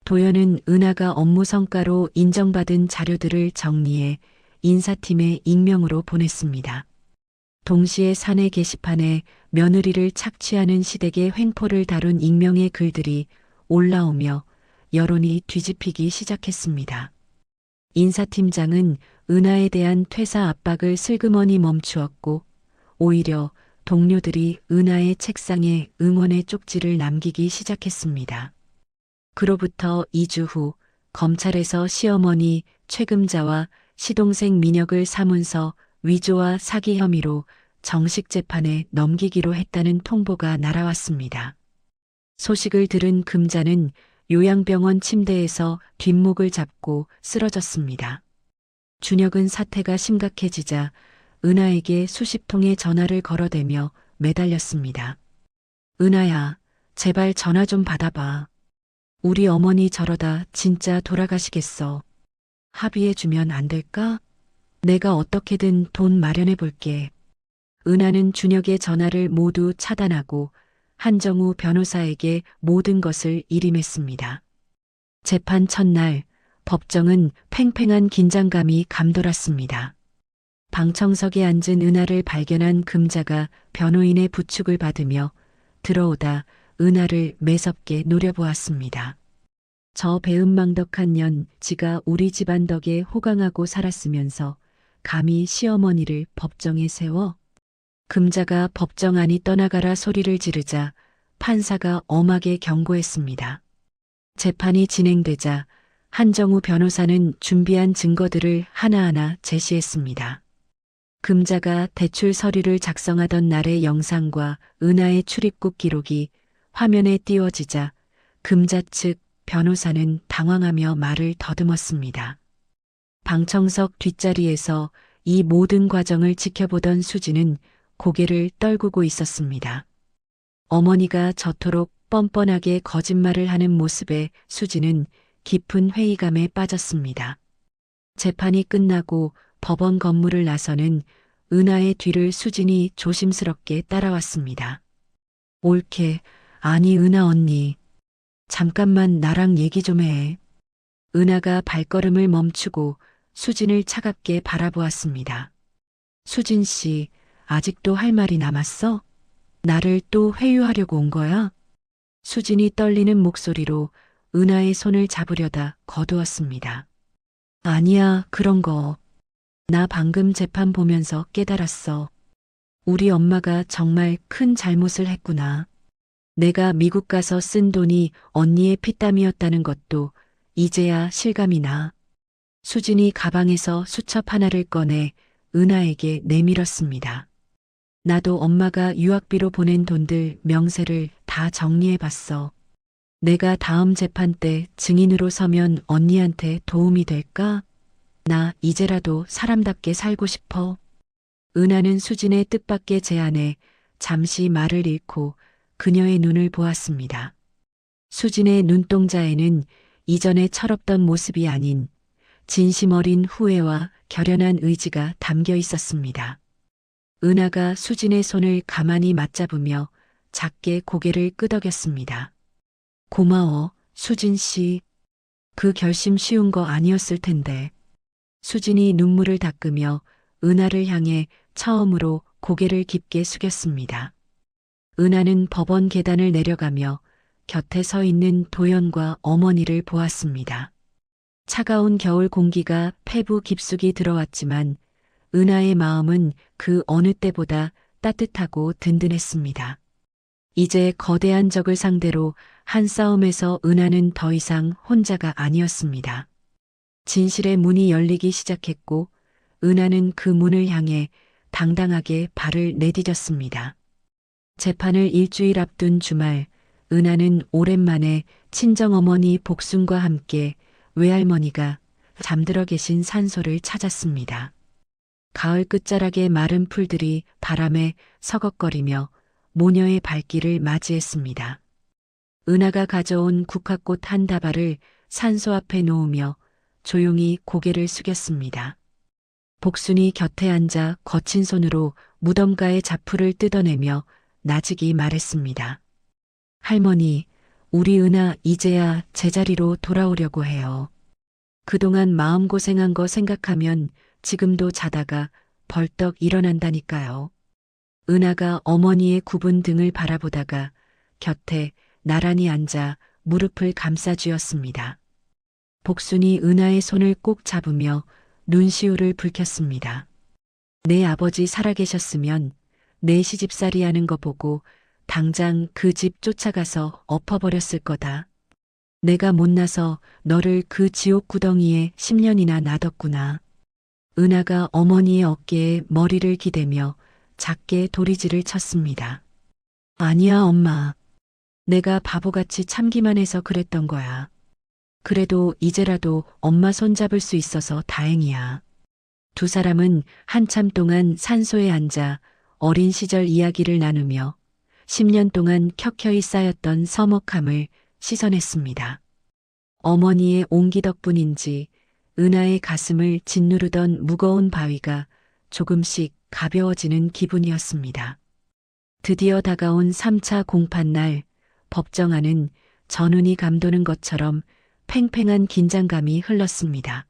도연은 은하가 업무 성과로 인정받은 자료들을 정리해 인사팀에 익명으로 보냈습니다. 동시에 사내 게시판에 며느리를 착취하는 시댁의 횡포를 다룬 익명의 글들이 올라오며 여론이 뒤집히기 시작했습니다. 인사팀장은 은하에 대한 퇴사 압박을 슬그머니 멈추었고 오히려 동료들이 은하의 책상에 응원의 쪽지를 남기기 시작했습니다. 그로부터 2주 후 검찰에서 시어머니 최금자와 시동생 민혁을 사문서 위조와 사기 혐의로 정식 재판에 넘기기로 했다는 통보가 날아왔습니다. 소식을 들은 금자는 요양병원 침대에서 뒷목을 잡고 쓰러졌습니다. 준혁은 사태가 심각해지자 은하에게 수십 통의 전화를 걸어대며 매달렸습니다. 은하야, 제발 전화 좀 받아봐. 우리 어머니 저러다 진짜 돌아가시겠어. 합의해주면 안 될까? 내가 어떻게든 돈 마련해 볼게. 은하는 준혁의 전화를 모두 차단하고 한정우 변호사에게 모든 것을 일임했습니다. 재판 첫날 법정은 팽팽한 긴장감이 감돌았습니다. 방청석에 앉은 은하를 발견한 금자가 변호인의 부축을 받으며 들어오다 은하를 매섭게 노려보았습니다. 저 배은망덕한 년 지가 우리 집안 덕에 호강하고 살았으면서 감히 시어머니를 법정에 세워? 금자가 법정 안이 떠나가라 소리를 지르자 판사가 엄하게 경고했습니다. 재판이 진행되자 한정우 변호사는 준비한 증거들을 하나하나 제시했습니다. 금자가 대출 서류를 작성하던 날의 영상과 은하의 출입국 기록이 화면에 띄워지자 금자 측 변호사는 당황하며 말을 더듬었습니다. 방청석 뒷자리에서 이 모든 과정을 지켜보던 수지는 고개를 떨구고 있었습니다. 어머니가 저토록 뻔뻔하게 거짓말을 하는 모습에 수지는 깊은 회의감에 빠졌습니다. 재판이 끝나고 법원 건물을 나서는 은하의 뒤를 수진이 조심스럽게 따라왔습니다. 옳게, 아니 은하 언니. 잠깐만 나랑 얘기 좀 해. 은하가 발걸음을 멈추고 수진을 차갑게 바라보았습니다. 수진 씨, 아직도 할 말이 남았어? 나를 또 회유하려고 온 거야? 수진이 떨리는 목소리로 은하의 손을 잡으려다 거두었습니다. 아니야, 그런 거. 나 방금 재판 보면서 깨달았어. 우리 엄마가 정말 큰 잘못을 했구나. 내가 미국 가서 쓴 돈이 언니의 피땀이었다는 것도 이제야 실감이 나. 수진이 가방에서 수첩 하나를 꺼내 은하에게 내밀었습니다. 나도 엄마가 유학비로 보낸 돈들 명세를 다 정리해 봤어. 내가 다음 재판 때 증인으로 서면 언니한테 도움이 될까? 나 이제라도 사람답게 살고 싶어. 은하는 수진의 뜻밖의 제안에 잠시 말을 잃고 그녀의 눈을 보았습니다. 수진의 눈동자에는 이전에 철없던 모습이 아닌 진심 어린 후회와 결연한 의지가 담겨 있었습니다. 은하가 수진의 손을 가만히 맞잡으며 작게 고개를 끄덕였습니다. 고마워, 수진 씨. 그 결심 쉬운 거 아니었을 텐데. 수진이 눈물을 닦으며 은하를 향해 처음으로 고개를 깊게 숙였습니다. 은하는 법원 계단을 내려가며 곁에 서 있는 도연과 어머니를 보았습니다. 차가운 겨울 공기가 폐부 깊숙이 들어왔지만 은하의 마음은 그 어느 때보다 따뜻하고 든든했습니다. 이제 거대한 적을 상대로 한 싸움에서 은하는 더 이상 혼자가 아니었습니다. 진실의 문이 열리기 시작했고 은하는 그 문을 향해 당당하게 발을 내디뎠습니다. 재판을 일주일 앞둔 주말, 은하는 오랜만에 친정어머니 복순과 함께 외할머니가 잠들어 계신 산소를 찾았습니다. 가을 끝자락의 마른 풀들이 바람에 서걱거리며 모녀의 발길을 맞이했습니다. 은하가 가져온 국화꽃 한 다발을 산소 앞에 놓으며 조용히 고개를 숙였습니다. 복순이 곁에 앉아 거친 손으로 무덤가의 자풀을 뜯어내며 나직이 말했습니다. 할머니, 우리 은하 이제야 제자리로 돌아오려고 해요. 그동안 마음고생한 거 생각하면 지금도 자다가 벌떡 일어난다니까요. 은하가 어머니의 굽은 등을 바라보다가 곁에 나란히 앉아 무릎을 감싸쥐었습니다. 복순이 은하의 손을 꼭 잡으며 눈시울을 붉혔습니다. 내 아버지 살아계셨으면 내 시집살이 하는 거 보고 당장 그 집 쫓아가서 엎어버렸을 거다. 내가 못나서 너를 그 지옥 구덩이에 10년이나 놔뒀구나. 은하가 어머니의 어깨에 머리를 기대며 작게 도리지를 쳤습니다. 아니야, 엄마. 내가 바보같이 참기만 해서 그랬던 거야. 그래도 이제라도 엄마 손잡을 수 있어서 다행이야. 두 사람은 한참 동안 산소에 앉아 어린 시절 이야기를 나누며 10년 동안 켜켜이 쌓였던 서먹함을 씻어냈습니다. 어머니의 온기 덕분인지 은하의 가슴을 짓누르던 무거운 바위가 조금씩 가벼워지는 기분이었습니다. 드디어 다가온 3차 공판날, 법정 안은 전운이 감도는 것처럼 팽팽한 긴장감이 흘렀습니다.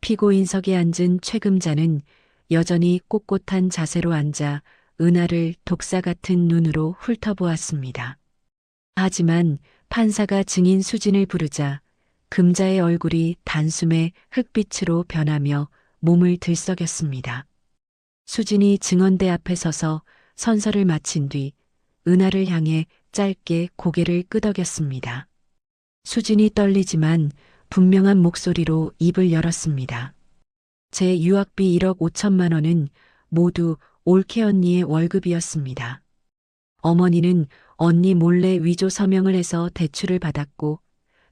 피고인석에 앉은 최금자는 여전히 꼿꼿한 자세로 앉아 은하를 독사 같은 눈으로 훑어보았습니다. 하지만 판사가 증인 수진을 부르자 금자의 얼굴이 단숨에 흑빛으로 변하며 몸을 들썩였습니다. 수진이 증언대 앞에 서서 선서를 마친 뒤 은하를 향해 짧게 고개를 끄덕였습니다. 수진이 떨리지만 분명한 목소리로 입을 열었습니다. 제 유학비 1억 5천만 원은 모두 올케 언니의 월급이었습니다. 어머니는 언니 몰래 위조 서명을 해서 대출을 받았고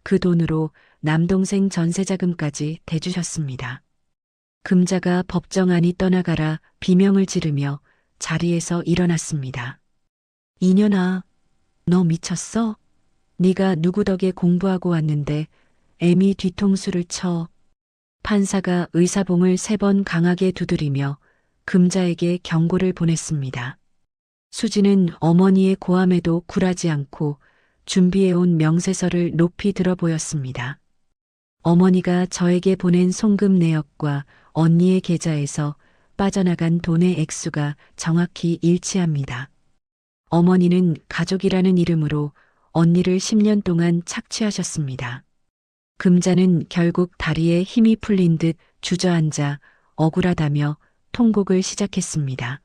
그 돈으로 남동생 전세자금까지 대주셨습니다. 금자가 법정 안이 떠나가라 비명을 지르며 자리에서 일어났습니다. 이년아, 너 미쳤어? 네가 누구 덕에 공부하고 왔는데 애미 뒤통수를 쳐. 판사가 의사봉을 3번 강하게 두드리며 금자에게 경고를 보냈습니다. 수지는 어머니의 고함에도 굴하지 않고 준비해온 명세서를 높이 들어 보였습니다. 어머니가 저에게 보낸 송금 내역과 언니의 계좌에서 빠져나간 돈의 액수가 정확히 일치합니다. 어머니는 가족이라는 이름으로 언니를 10년 동안 착취하셨습니다. 금자는 결국 다리에 힘이 풀린 듯 주저앉아 억울하다며 통곡을 시작했습니다.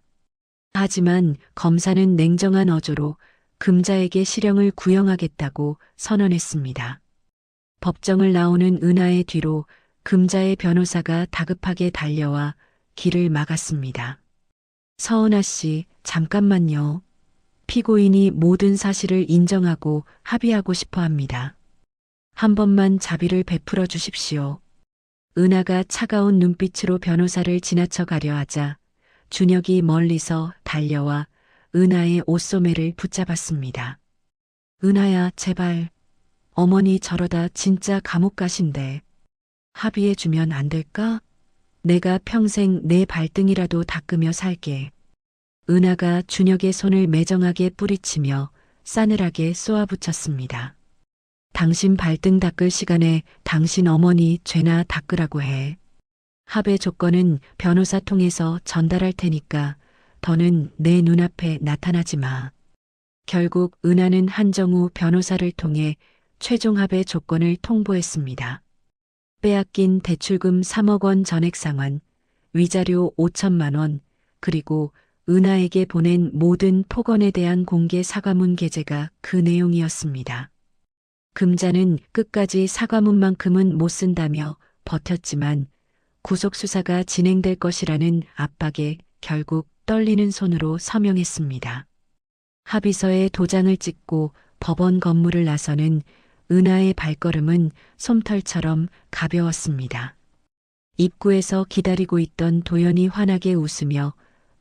하지만 검사는 냉정한 어조로 금자에게 실형을 구형하겠다고 선언했습니다. 법정을 나오는 은하의 뒤로 금자의 변호사가 다급하게 달려와 길을 막았습니다. 서은아 씨, 잠깐만요. 피고인이 모든 사실을 인정하고 합의하고 싶어 합니다. 한 번만 자비를 베풀어 주십시오. 은하가 차가운 눈빛으로 변호사를 지나쳐 가려 하자 준혁이 멀리서 달려와 은하의 옷소매를 붙잡았습니다. 은하야, 제발. 어머니 저러다 진짜 감옥 가신대. 합의해 주면 안 될까? 내가 평생 내 발등이라도 닦으며 살게. 은하가 준혁의 손을 매정하게 뿌리치며 싸늘하게 쏘아붙였습니다. 당신 발등 닦을 시간에 당신 어머니 죄나 닦으라고 해. 합의 조건은 변호사 통해서 전달할 테니까 더는 내 눈앞에 나타나지 마. 결국 은하는 한정우 변호사를 통해 최종 합의 조건을 통보했습니다. 빼앗긴 대출금 3억 원 전액 상환, 위자료 5천만 원, 그리고 은하에게 보낸 모든 폭언에 대한 공개 사과문 게재가 그 내용이었습니다. 금자는 끝까지 사과문만큼은 못 쓴다며 버텼지만 구속수사가 진행될 것이라는 압박에 결국 떨리는 손으로 서명했습니다. 합의서에 도장을 찍고 법원 건물을 나서는 은하의 발걸음은 솜털처럼 가벼웠습니다. 입구에서 기다리고 있던 도연이 환하게 웃으며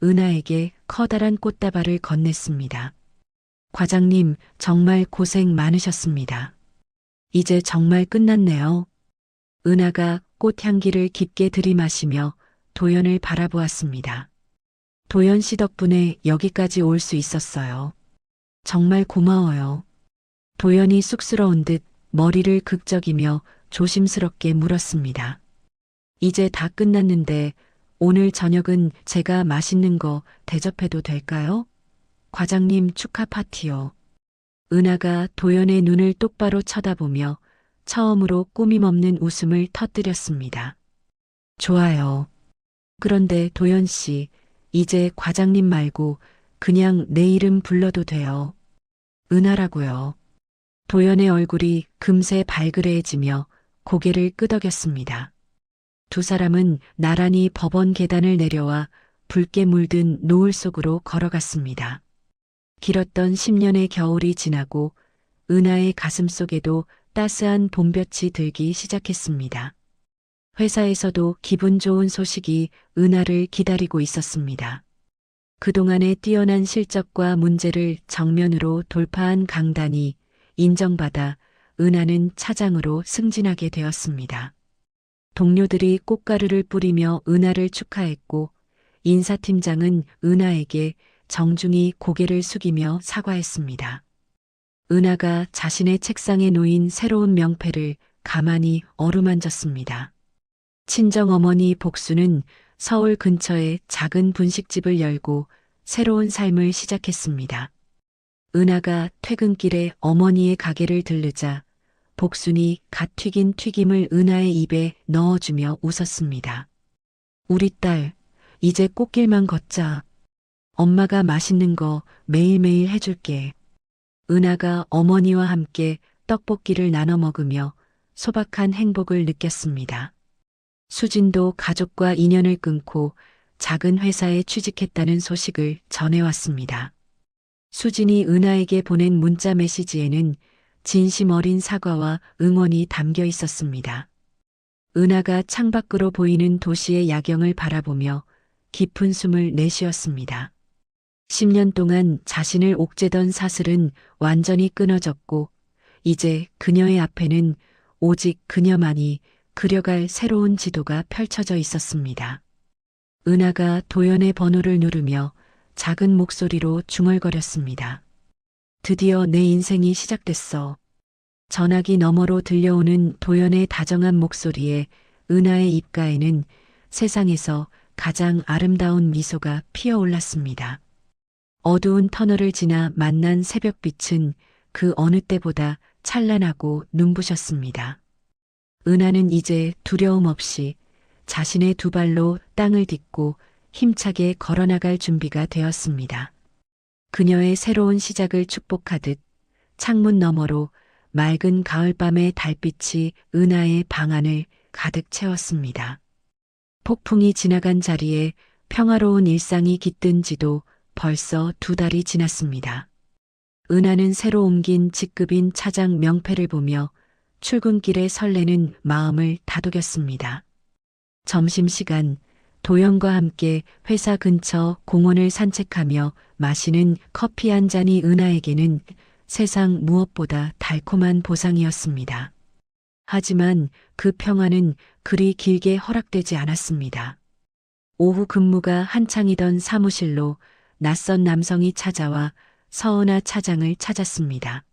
은하에게 커다란 꽃다발을 건넸습니다. 과장님, 정말 고생 많으셨습니다. 이제 정말 끝났네요. 은하가 꽃향기를 깊게 들이마시며 도연을 바라보았습니다. 도연 씨 덕분에 여기까지 올 수 있었어요. 정말 고마워요. 도연이 쑥스러운 듯 머리를 극적이며 조심스럽게 물었습니다. 이제 다 끝났는데 오늘 저녁은 제가 맛있는 거 대접해도 될까요? 과장님 축하 파티요. 은하가 도연의 눈을 똑바로 쳐다보며 처음으로 꾸밈없는 웃음을 터뜨렸습니다. 좋아요. 그런데 도연 씨, 이제 과장님 말고 그냥 내 이름 불러도 돼요. 은하라고요. 도연의 얼굴이 금세 발그레해지며 고개를 끄덕였습니다. 두 사람은 나란히 법원 계단을 내려와 붉게 물든 노을 속으로 걸어갔습니다. 길었던 10년의 겨울이 지나고 은하의 가슴속에도 따스한 봄볕이 들기 시작했습니다. 회사에서도 기분 좋은 소식이 은하를 기다리고 있었습니다. 그동안의 뛰어난 실적과 문제를 정면으로 돌파한 강단이 인정받아 은하는 차장으로 승진하게 되었습니다. 동료들이 꽃가루를 뿌리며 은하를 축하했고 인사팀장은 은하에게 정중히 고개를 숙이며 사과했습니다. 은하가 자신의 책상에 놓인 새로운 명패를 가만히 어루만졌습니다. 친정어머니 복수는 서울 근처에 작은 분식집을 열고 새로운 삶을 시작했습니다. 은하가 퇴근길에 어머니의 가게를 들르자 복순이 갓 튀긴 튀김을 은하의 입에 넣어주며 웃었습니다. 우리 딸, 이제 꽃길만 걷자. 엄마가 맛있는 거 매일매일 해줄게. 은하가 어머니와 함께 떡볶이를 나눠 먹으며 소박한 행복을 느꼈습니다. 수진도 가족과 인연을 끊고 작은 회사에 취직했다는 소식을 전해왔습니다. 수진이 은하에게 보낸 문자 메시지에는 진심 어린 사과와 응원이 담겨 있었습니다. 은하가 창밖으로 보이는 도시의 야경을 바라보며 깊은 숨을 내쉬었습니다. 10년 동안 자신을 옥죄던 사슬은 완전히 끊어졌고 이제 그녀의 앞에는 오직 그녀만이 그려갈 새로운 지도가 펼쳐져 있었습니다. 은하가 도연의 번호를 누르며 작은 목소리로 중얼거렸습니다. 드디어 내 인생이 시작됐어. 전화기 너머로 들려오는 도연의 다정한 목소리에 은하의 입가에는 세상에서 가장 아름다운 미소가 피어올랐습니다. 어두운 터널을 지나 만난 새벽빛은 그 어느 때보다 찬란하고 눈부셨습니다. 은하는 이제 두려움 없이 자신의 두 발로 땅을 딛고 힘차게 걸어나갈 준비가 되었습니다. 그녀의 새로운 시작을 축복하듯 창문 너머로 맑은 가을밤의 달빛이 은하의 방 안을 가득 채웠습니다. 폭풍이 지나간 자리에 평화로운 일상이 깃든 지도 벌써 2달이 지났습니다. 은하는 새로 옮긴 직급인 차장 명패를 보며 출근길에 설레는 마음을 다독였습니다. 점심시간 도연과 함께 회사 근처 공원을 산책하며 마시는 커피 한 잔이 은하에게는 세상 무엇보다 달콤한 보상이었습니다. 하지만 그 평화는 그리 길게 허락되지 않았습니다. 오후 근무가 한창이던 사무실로 낯선 남성이 찾아와 서은아 차장을 찾았습니다.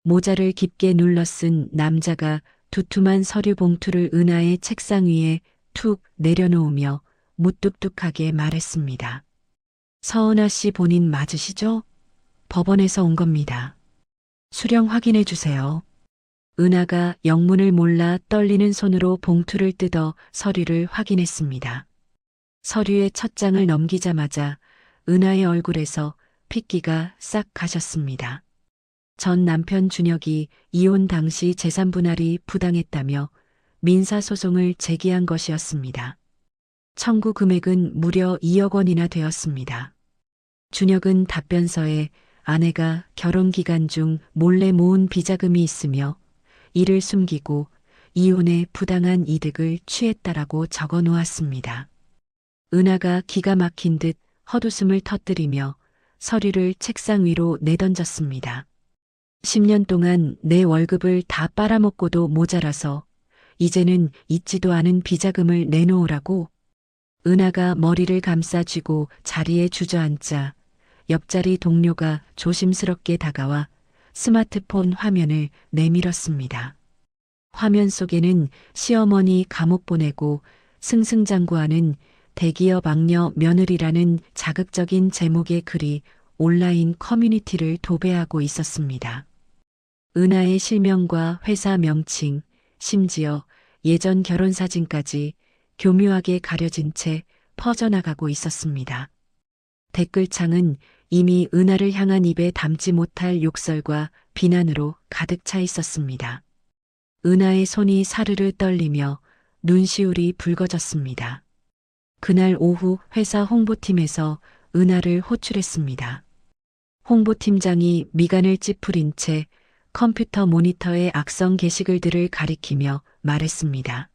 모자를 깊게 눌러 쓴 남자가 두툼한 서류 봉투를 은하의 책상 위에 툭 내려놓으며 무뚝뚝하게 말했습니다. 서은아 씨 본인 맞으시죠? 법원에서 온 겁니다. 수령 확인해 주세요. 은하가 영문을 몰라 떨리는 손으로 봉투를 뜯어 서류를 확인했습니다. 서류의 첫 장을 넘기자마자 은하의 얼굴에서 핏기가 싹 가셨습니다. 전 남편 준혁이 이혼 당시 재산 분할이 부당했다며 민사소송을 제기한 것이었습니다. 청구 금액은 무려 2억 원이나 되었습니다. 준혁은 답변서에 아내가 결혼 기간 중 몰래 모은 비자금이 있으며 이를 숨기고 이혼에 부당한 이득을 취했다라고 적어 놓았습니다. 은하가 기가 막힌 듯 헛웃음을 터뜨리며 서류를 책상 위로 내던졌습니다. 10년 동안 내 월급을 다 빨아먹고도 모자라서 이제는 있지도 않은 비자금을 내놓으라고. 은하가 머리를 감싸쥐고 자리에 주저앉자 옆자리 동료가 조심스럽게 다가와 스마트폰 화면을 내밀었습니다. 화면 속에는 시어머니 감옥 보내고 승승장구하는 대기업 악녀 며느리라는 자극적인 제목의 글이 온라인 커뮤니티를 도배하고 있었습니다. 은하의 실명과 회사 명칭, 심지어 예전 결혼 사진까지 교묘하게 가려진 채 퍼져나가고 있었습니다. 댓글창은 이미 은하를 향한 입에 담지 못할 욕설과 비난으로 가득 차 있었습니다. 은하의 손이 사르르 떨리며 눈시울이 붉어졌습니다. 그날 오후 회사 홍보팀에서 은하를 호출했습니다. 홍보팀장이 미간을 찌푸린 채 컴퓨터 모니터의 악성 게시글들을 가리키며 말했습니다.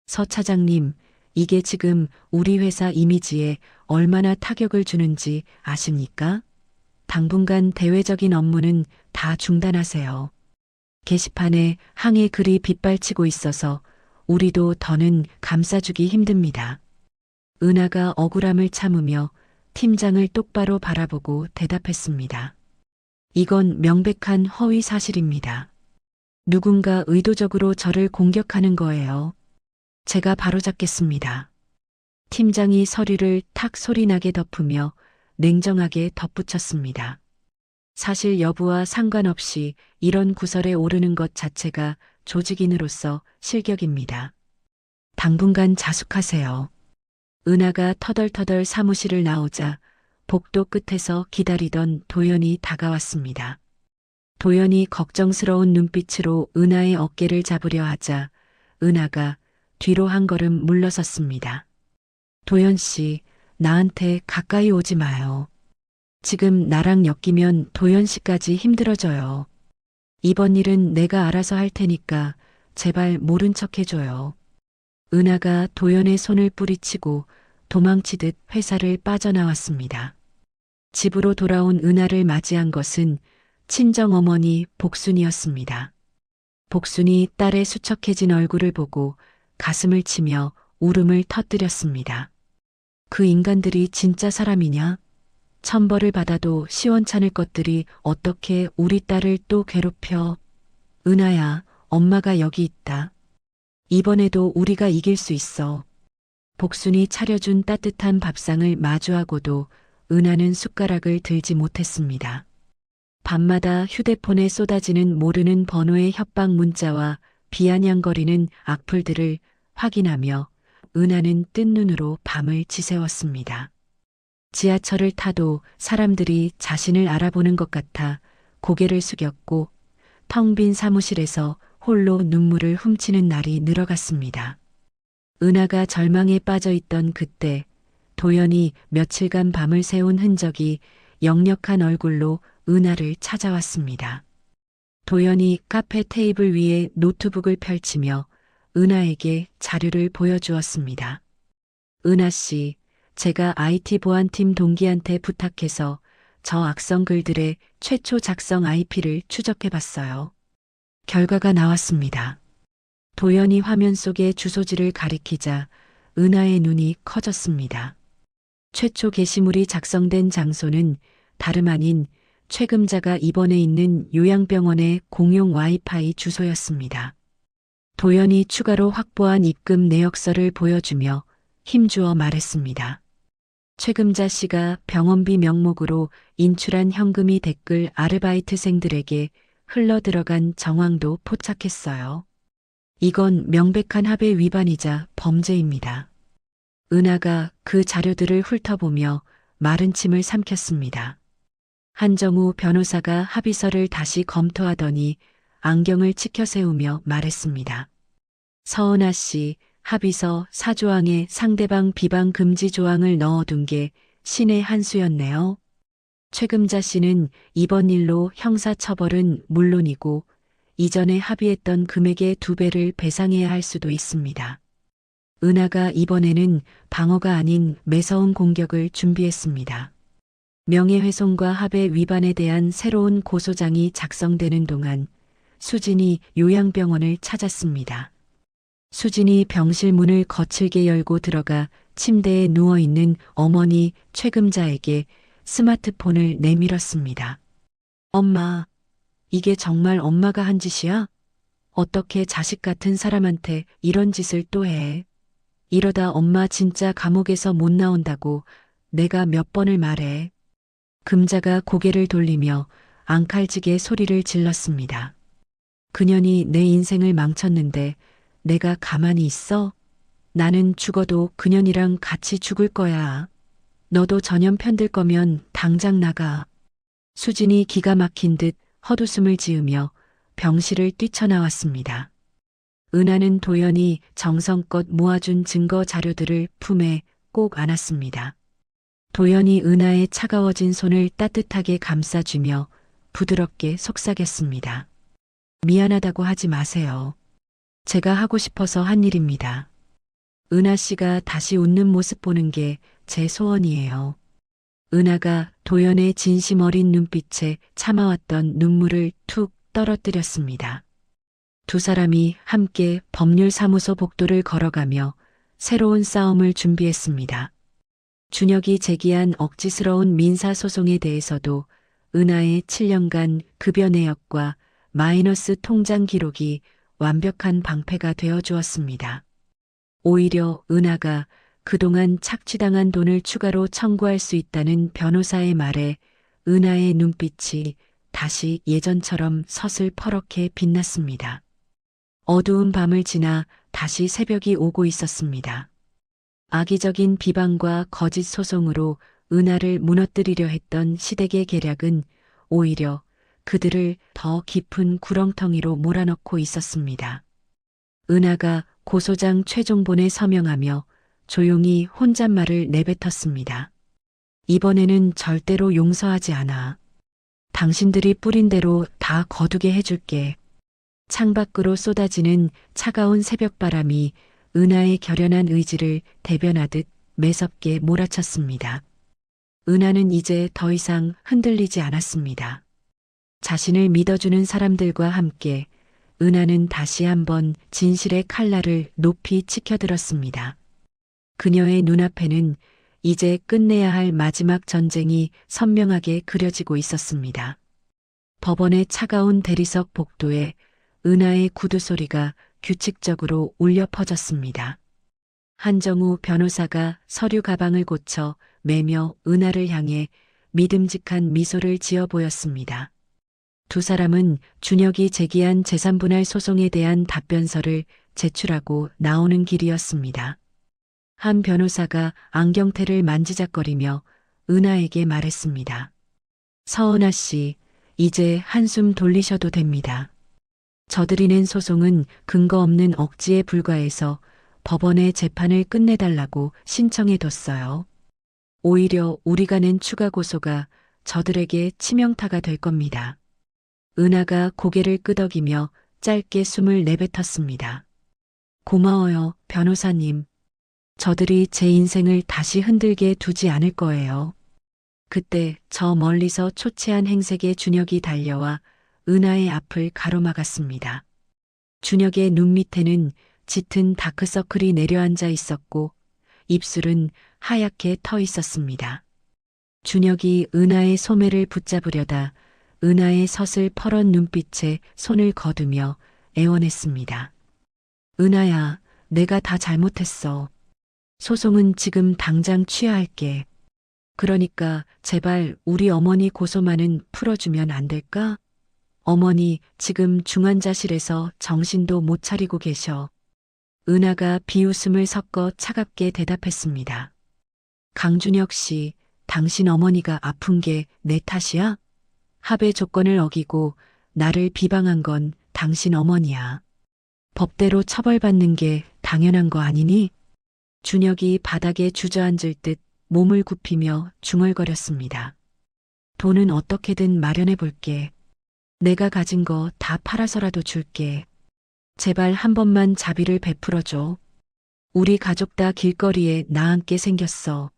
서 차장님, 이게 지금 우리 회사 이미지에 얼마나 타격을 주는지 아십니까? 당분간 대외적인 업무는 다 중단하세요. 게시판에 항의 글이 빗발치고 있어서 우리도 더는 감싸주기 힘듭니다. 은하가 억울함을 참으며 팀장을 똑바로 바라보고 대답했습니다. 이건 명백한 허위 사실입니다. 누군가 의도적으로 저를 공격하는 거예요. 제가 바로잡겠습니다. 팀장이 서류를 탁 소리나게 덮으며 냉정하게 덧붙였습니다. 사실 여부와 상관없이 이런 구설에 오르는 것 자체가 조직인으로서 실격입니다. 당분간 자숙하세요. 은하가 터덜터덜 사무실을 나오자 복도 끝에서 기다리던 도연이 다가왔습니다. 도연이 걱정스러운 눈빛으로 은하의 어깨를 잡으려 하자 은하가 뒤로 한 걸음 물러섰습니다. 도연 씨, 나한테 가까이 오지 마요. 지금 나랑 엮이면 도연 씨까지 힘들어져요. 이번 일은 내가 알아서 할 테니까 제발 모른 척 해줘요. 은하가 도연의 손을 뿌리치고 도망치듯 회사를 빠져나왔습니다. 집으로 돌아온 은하를 맞이한 것은 친정어머니 복순이었습니다. 복순이 딸의 수척해진 얼굴을 보고 가슴을 치며 울음을 터뜨렸습니다. 그 인간들이 진짜 사람이냐? 천벌을 받아도 시원찮을 것들이 어떻게 우리 딸을 또 괴롭혀? 은하야, 엄마가 여기 있다. 이번에도 우리가 이길 수 있어. 복순이 차려준 따뜻한 밥상을 마주하고도 은하는 숟가락을 들지 못했습니다. 밤마다 휴대폰에 쏟아지는 모르는 번호의 협박 문자와 비아냥거리는 악플들을 확인하며 은하는 뜬 눈으로 밤을 지새웠습니다. 지하철을 타도 사람들이 자신을 알아보는 것 같아 고개를 숙였고 텅 빈 사무실에서 홀로 눈물을 훔치는 날이 늘어갔습니다. 은하가 절망에 빠져 있던 그때 도연이 며칠간 밤을 새운 흔적이 역력한 얼굴로 은하를 찾아왔습니다. 도연이 카페 테이블 위에 노트북을 펼치며 은하에게 자료를 보여주었습니다. 은하 씨, 제가 IT 보안팀 동기한테 부탁해서 저 악성 글들의 최초 작성 IP를 추적해 봤어요. 결과가 나왔습니다. 도연이 화면 속의 주소지를 가리키자 은하의 눈이 커졌습니다. 최초 게시물이 작성된 장소는 다름 아닌 최금자가 입원해 있는 요양병원의 공용 와이파이 주소였습니다. 도연이 추가로 확보한 입금 내역서를 보여주며 힘주어 말했습니다. 최금자 씨가 병원비 명목으로 인출한 현금이 댓글 아르바이트생들에게 흘러들어간 정황도 포착했어요. 이건 명백한 합의 위반이자 범죄입니다. 은하가 그 자료들을 훑어보며 마른 침을 삼켰습니다. 한정우 변호사가 합의서를 다시 검토하더니 안경을 치켜 세우며 말했습니다. 서은하 씨, 합의서 4조항에 상대방 비방 금지 조항을 넣어둔 게 신의 한 수였네요. 최금자 씨는 이번 일로 형사처벌은 물론이고 이전에 합의했던 금액의 2배를 배상해야 할 수도 있습니다. 은하가 이번에는 방어가 아닌 매서운 공격을 준비했습니다. 명예훼손과 합의 위반에 대한 새로운 고소장이 작성되는 동안 수진이 요양병원을 찾았습니다. 수진이 병실 문을 거칠게 열고 들어가 침대에 누워있는 어머니 최금자에게 스마트폰을 내밀었습니다. 엄마, 이게 정말 엄마가 한 짓이야? 어떻게 자식 같은 사람한테 이런 짓을 또 해? 이러다 엄마 진짜 감옥에서 못 나온다고 내가 몇 번을 말해. 금자가 고개를 돌리며 앙칼지게 소리를 질렀습니다. 그년이 내 인생을 망쳤는데 내가 가만히 있어? 나는 죽어도 그년이랑 같이 죽을 거야. 너도 전염 편들 거면 당장 나가. 수진이 기가 막힌 듯 헛웃음을 지으며 병실을 뛰쳐나왔습니다. 은하는 도연이 정성껏 모아준 증거 자료들을 품에 꼭 안았습니다. 도연이 은하의 차가워진 손을 따뜻하게 감싸주며 부드럽게 속삭였습니다. 미안하다고 하지 마세요. 제가 하고 싶어서 한 일입니다. 은하 씨가 다시 웃는 모습 보는 게 제 소원이에요. 은하가 도연의 진심 어린 눈빛에 참아왔던 눈물을 툭 떨어뜨렸습니다. 두 사람이 함께 법률사무소 복도를 걸어가며 새로운 싸움을 준비했습니다. 준혁이 제기한 억지스러운 민사소송에 대해서도 은하의 7년간 급여 내역과 마이너스 통장 기록이 완벽한 방패가 되어 주었습니다. 오히려 은하가 그동안 착취당한 돈을 추가로 청구할 수 있다는 변호사의 말에 은하의 눈빛이 다시 예전처럼 서슬퍼렇게 빛났습니다. 어두운 밤을 지나 다시 새벽이 오고 있었습니다. 악의적인 비방과 거짓 소송으로 은하를 무너뜨리려 했던 시댁의 계략은 오히려 그들을 더 깊은 구렁텅이로 몰아넣고 있었습니다. 은하가 고소장 최종본에 서명하며 조용히 혼잣말을 내뱉었습니다. 이번에는 절대로 용서하지 않아. 당신들이 뿌린 대로 다 거두게 해줄게. 창밖으로 쏟아지는 차가운 새벽바람이 은하의 결연한 의지를 대변하듯 매섭게 몰아쳤습니다. 은하는 이제 더 이상 흔들리지 않았습니다. 자신을 믿어주는 사람들과 함께 은하는 다시 한번 진실의 칼날을 높이 치켜들었습니다. 그녀의 눈앞에는 이제 끝내야 할 마지막 전쟁이 선명하게 그려지고 있었습니다. 법원의 차가운 대리석 복도에 은하의 구두 소리가 규칙적으로 울려 퍼졌습니다. 한정우 변호사가 서류 가방을 고쳐 매며 은하를 향해 믿음직한 미소를 지어 보였습니다. 두 사람은 준혁이 제기한 재산분할 소송에 대한 답변서를 제출하고 나오는 길이었습니다. 한 변호사가 안경테를 만지작거리며 은하에게 말했습니다. 서은하 씨, 이제 한숨 돌리셔도 됩니다. 저들이 낸 소송은 근거 없는 억지에 불과해서 법원에 재판을 끝내달라고 신청해뒀어요. 오히려 우리가 낸 추가 고소가 저들에게 치명타가 될 겁니다. 은하가 고개를 끄덕이며 짧게 숨을 내뱉었습니다. 고마워요, 변호사님. 저들이 제 인생을 다시 흔들게 두지 않을 거예요. 그때 저 멀리서 초췌한 행색의 준혁이 달려와 은하의 앞을 가로막았습니다. 준혁의 눈 밑에는 짙은 다크서클이 내려앉아 있었고 입술은 하얗게 터 있었습니다. 준혁이 은하의 소매를 붙잡으려다 은하의 서슬 퍼런 눈빛에 손을 거두며 애원했습니다. 은하야, 내가 다 잘못했어. 소송은 지금 당장 취하할게. 그러니까 제발 우리 어머니 고소만은 풀어주면 안 될까? 어머니 지금 중환자실에서 정신도 못 차리고 계셔. 은하가 비웃음을 섞어 차갑게 대답했습니다. 강준혁 씨, 당신 어머니가 아픈 게 내 탓이야? 합의 조건을 어기고 나를 비방한 건 당신 어머니야. 법대로 처벌받는 게 당연한 거 아니니? 준혁이 바닥에 주저앉을 듯 몸을 굽히며 중얼거렸습니다. 돈은 어떻게든 마련해 볼게. 내가 가진 거 다 팔아서라도 줄게. 제발 한 번만 자비를 베풀어줘. 우리 가족 다 길거리에 나앉게 생겼어.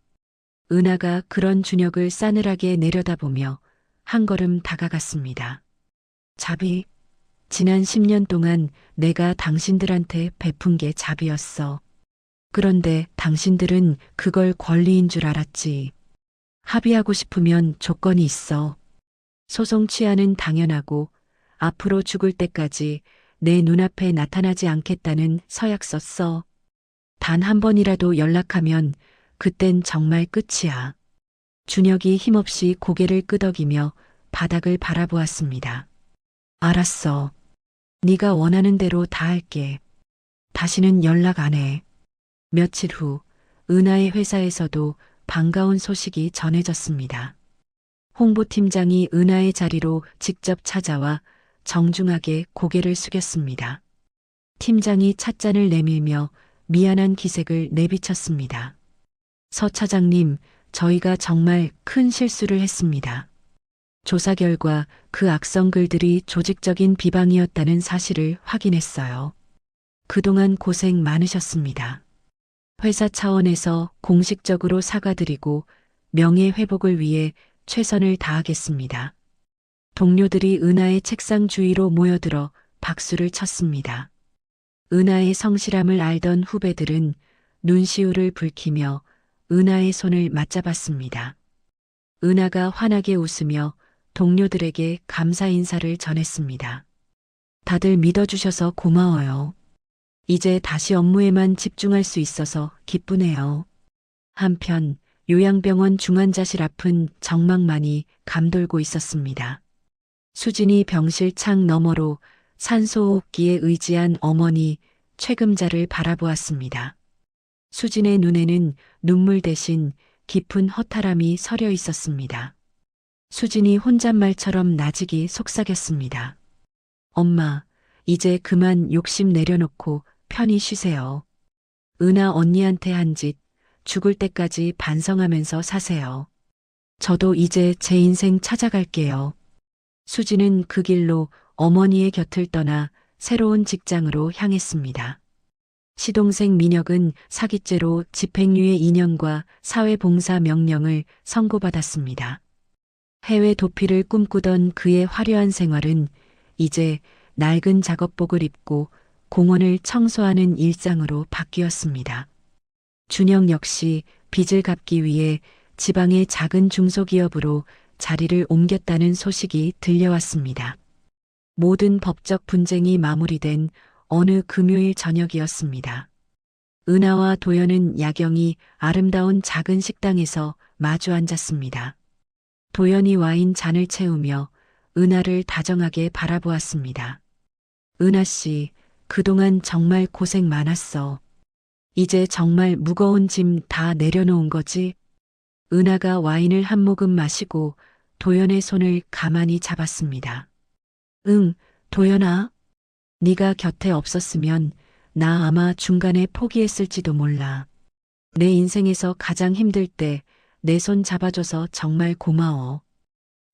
은하가 그런 준혁을 싸늘하게 내려다보며 한 걸음 다가갔습니다. 자비, 지난 10년 동안 내가 당신들한테 베푼 게 자비였어. 그런데 당신들은 그걸 권리인 줄 알았지. 합의하고 싶으면 조건이 있어. 소송 취하는 당연하고 앞으로 죽을 때까지 내 눈앞에 나타나지 않겠다는 서약서 써. 단 한 번이라도 연락하면 그땐 정말 끝이야. 준혁이 힘없이 고개를 끄덕이며 바닥을 바라보았습니다. 알았어. 네가 원하는 대로 다 할게. 다시는 연락 안 해. 며칠 후 은하의 회사에서도 반가운 소식이 전해졌습니다. 홍보팀장이 은하의 자리로 직접 찾아와 정중하게 고개를 숙였습니다. 팀장이 찻잔을 내밀며 미안한 기색을 내비쳤습니다. 서 차장님, 저희가 정말 큰 실수를 했습니다. 조사 결과 그 악성 글들이 조직적인 비방이었다는 사실을 확인했어요. 그동안 고생 많으셨습니다. 회사 차원에서 공식적으로 사과드리고 명예 회복을 위해 최선을 다하겠습니다. 동료들이 은하의 책상 주위로 모여들어 박수를 쳤습니다. 은하의 성실함을 알던 후배들은 눈시울을 붉히며 은하의 손을 맞잡았습니다. 은하가 환하게 웃으며 동료들에게 감사 인사를 전했습니다. 다들 믿어주셔서 고마워요. 이제 다시 업무에만 집중할 수 있어서 기쁘네요. 한편 요양병원 중환자실 앞은 정막만이 감돌고 있었습니다. 수진이 병실 창 너머로 산소호흡기에 의지한 어머니 최금자를 바라보았습니다. 수진의 눈에는 눈물 대신 깊은 허탈함이 서려 있었습니다. 수진이 혼잣말처럼 나직이 속삭였습니다. 엄마, 이제 그만 욕심 내려놓고 편히 쉬세요. 은하 언니한테 한 짓 죽을 때까지 반성하면서 사세요. 저도 이제 제 인생 찾아갈게요. 수진은 그 길로 어머니의 곁을 떠나 새로운 직장으로 향했습니다. 시동생 민혁은 사기죄로 집행유예 2년과 사회봉사 명령을 선고받았습니다. 해외 도피를 꿈꾸던 그의 화려한 생활은 이제 낡은 작업복을 입고 공원을 청소하는 일상으로 바뀌었습니다. 준혁 역시 빚을 갚기 위해 지방의 작은 중소기업으로 자리를 옮겼다는 소식이 들려왔습니다. 모든 법적 분쟁이 마무리된 어느 금요일 저녁이었습니다. 은하와 도연은 야경이 아름다운 작은 식당에서 마주 앉았습니다. 도연이 와인 잔을 채우며 은하를 다정하게 바라보았습니다. 은하 씨, 그동안 정말 고생 많았어. 이제 정말 무거운 짐 다 내려놓은 거지? 은하가 와인을 한 모금 마시고 도연의 손을 가만히 잡았습니다. 응, 도연아. 네가 곁에 없었으면 나 아마 중간에 포기했을지도 몰라. 내 인생에서 가장 힘들 때 내 손 잡아줘서 정말 고마워.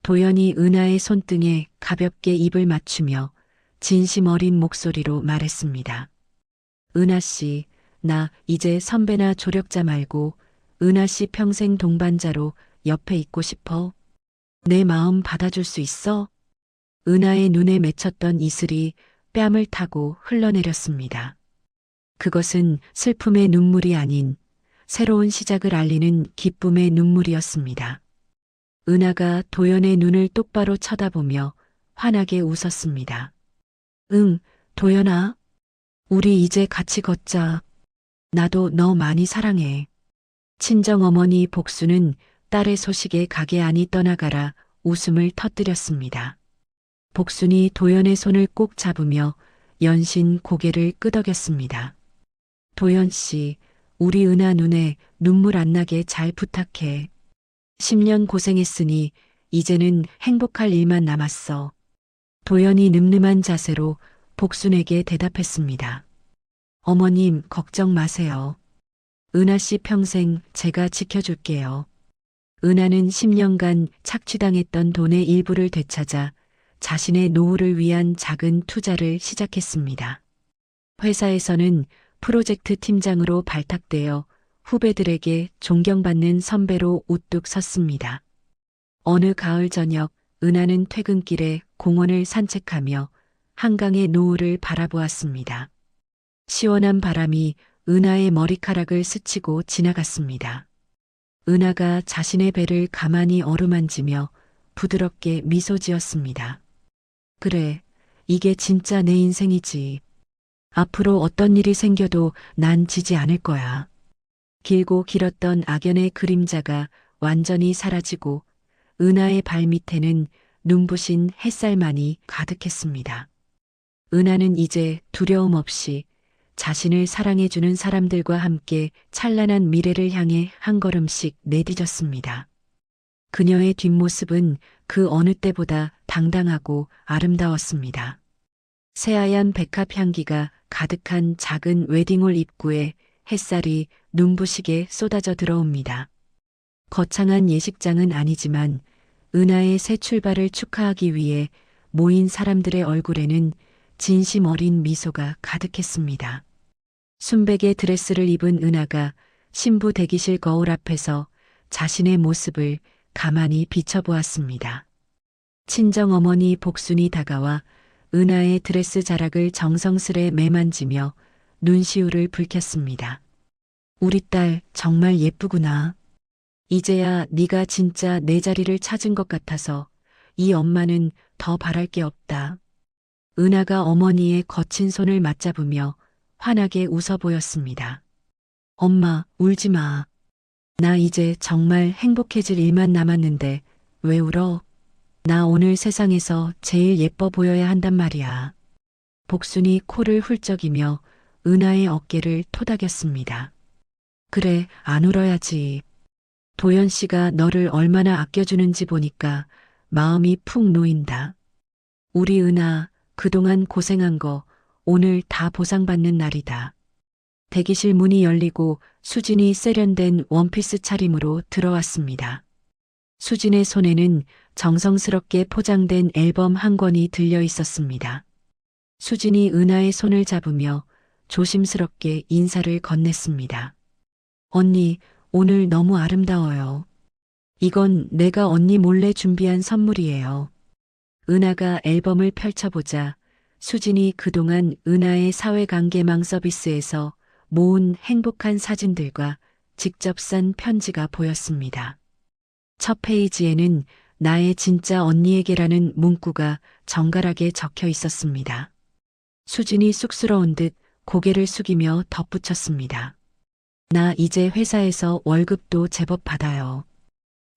도연이 은하의 손등에 가볍게 입을 맞추며 진심 어린 목소리로 말했습니다. 은하 씨, 나 이제 선배나 조력자 말고 은하 씨 평생 동반자로 옆에 있고 싶어. 내 마음 받아줄 수 있어? 은하의 눈에 맺혔던 이슬이 뺨을 타고 흘러내렸습니다. 그것은 슬픔의 눈물이 아닌 새로운 시작을 알리는 기쁨의 눈물이었습니다. 은하가 도연의 눈을 똑바로 쳐다보며 환하게 웃었습니다. 응, 도연아. 우리 이제 같이 걷자. 나도 너 많이 사랑해. 친정어머니 복수는 딸의 소식에 가게 안이 떠나가라 웃음을 터뜨렸습니다. 복순이 도연의 손을 꼭 잡으며 연신 고개를 끄덕였습니다. 도연 씨, 우리 은하 눈에 눈물 안 나게 잘 부탁해. 10년 고생했으니 이제는 행복할 일만 남았어. 도연이 늠름한 자세로 복순에게 대답했습니다. 어머님, 걱정 마세요. 은하 씨 평생 제가 지켜줄게요. 은하는 10년간 착취당했던 돈의 일부를 되찾아 자신의 노후를 위한 작은 투자를 시작했습니다. 회사에서는 프로젝트 팀장으로 발탁되어 후배들에게 존경받는 선배로 우뚝 섰습니다. 어느 가을 저녁 은하는 퇴근길에 공원을 산책하며 한강의 노을을 바라보았습니다. 시원한 바람이 은하의 머리카락을 스치고 지나갔습니다. 은하가 자신의 배를 가만히 어루만지며 부드럽게 미소 지었습니다. 그래, 이게 진짜 내 인생이지. 앞으로 어떤 일이 생겨도 난 지지 않을 거야. 길고 길었던 악연의 그림자가 완전히 사라지고 은하의 발밑에는 눈부신 햇살만이 가득했습니다. 은하는 이제 두려움 없이 자신을 사랑해주는 사람들과 함께 찬란한 미래를 향해 한 걸음씩 내디뎠습니다. 그녀의 뒷모습은 그 어느 때보다 당당하고 아름다웠습니다. 새하얀 백합 향기가 가득한 작은 웨딩홀 입구에 햇살이 눈부시게 쏟아져 들어옵니다. 거창한 예식장은 아니지만 은하의 새 출발을 축하하기 위해 모인 사람들의 얼굴에는 진심 어린 미소가 가득했습니다. 순백의 드레스를 입은 은하가 신부 대기실 거울 앞에서 자신의 모습을 가만히 비춰보았습니다. 친정어머니 복순이 다가와 은하의 드레스 자락을 정성스레 매만지며 눈시울을 붉혔습니다. 우리 딸 정말 예쁘구나. 이제야 네가 진짜 내 자리를 찾은 것 같아서 이 엄마는 더 바랄 게 없다. 은하가 어머니의 거친 손을 맞잡으며 환하게 웃어 보였습니다. 엄마, 울지 마. 나 이제 정말 행복해질 일만 남았는데 왜 울어? 나 오늘 세상에서 제일 예뻐 보여야 한단 말이야. 복순이 코를 훌쩍이며 은하의 어깨를 토닥였습니다. 그래, 안 울어야지. 도연 씨가 너를 얼마나 아껴주는지 보니까 마음이 푹 놓인다. 우리 은하, 그동안 고생한 거 오늘 다 보상받는 날이다. 대기실 문이 열리고 수진이 세련된 원피스 차림으로 들어왔습니다. 수진의 손에는 정성스럽게 포장된 앨범 한 권이 들려 있었습니다. 수진이 은하의 손을 잡으며 조심스럽게 인사를 건넸습니다. 언니, 오늘 너무 아름다워요. 이건 내가 언니 몰래 준비한 선물이에요. 은하가 앨범을 펼쳐보자 수진이 그동안 은하의 사회관계망 서비스에서 모은 행복한 사진들과 직접 싼 편지가 보였습니다. 첫 페이지에는 나의 진짜 언니에게라는 문구가 정갈하게 적혀 있었습니다. 수진이 쑥스러운 듯 고개를 숙이며 덧붙였습니다. 나 이제 회사에서 월급도 제법 받아요.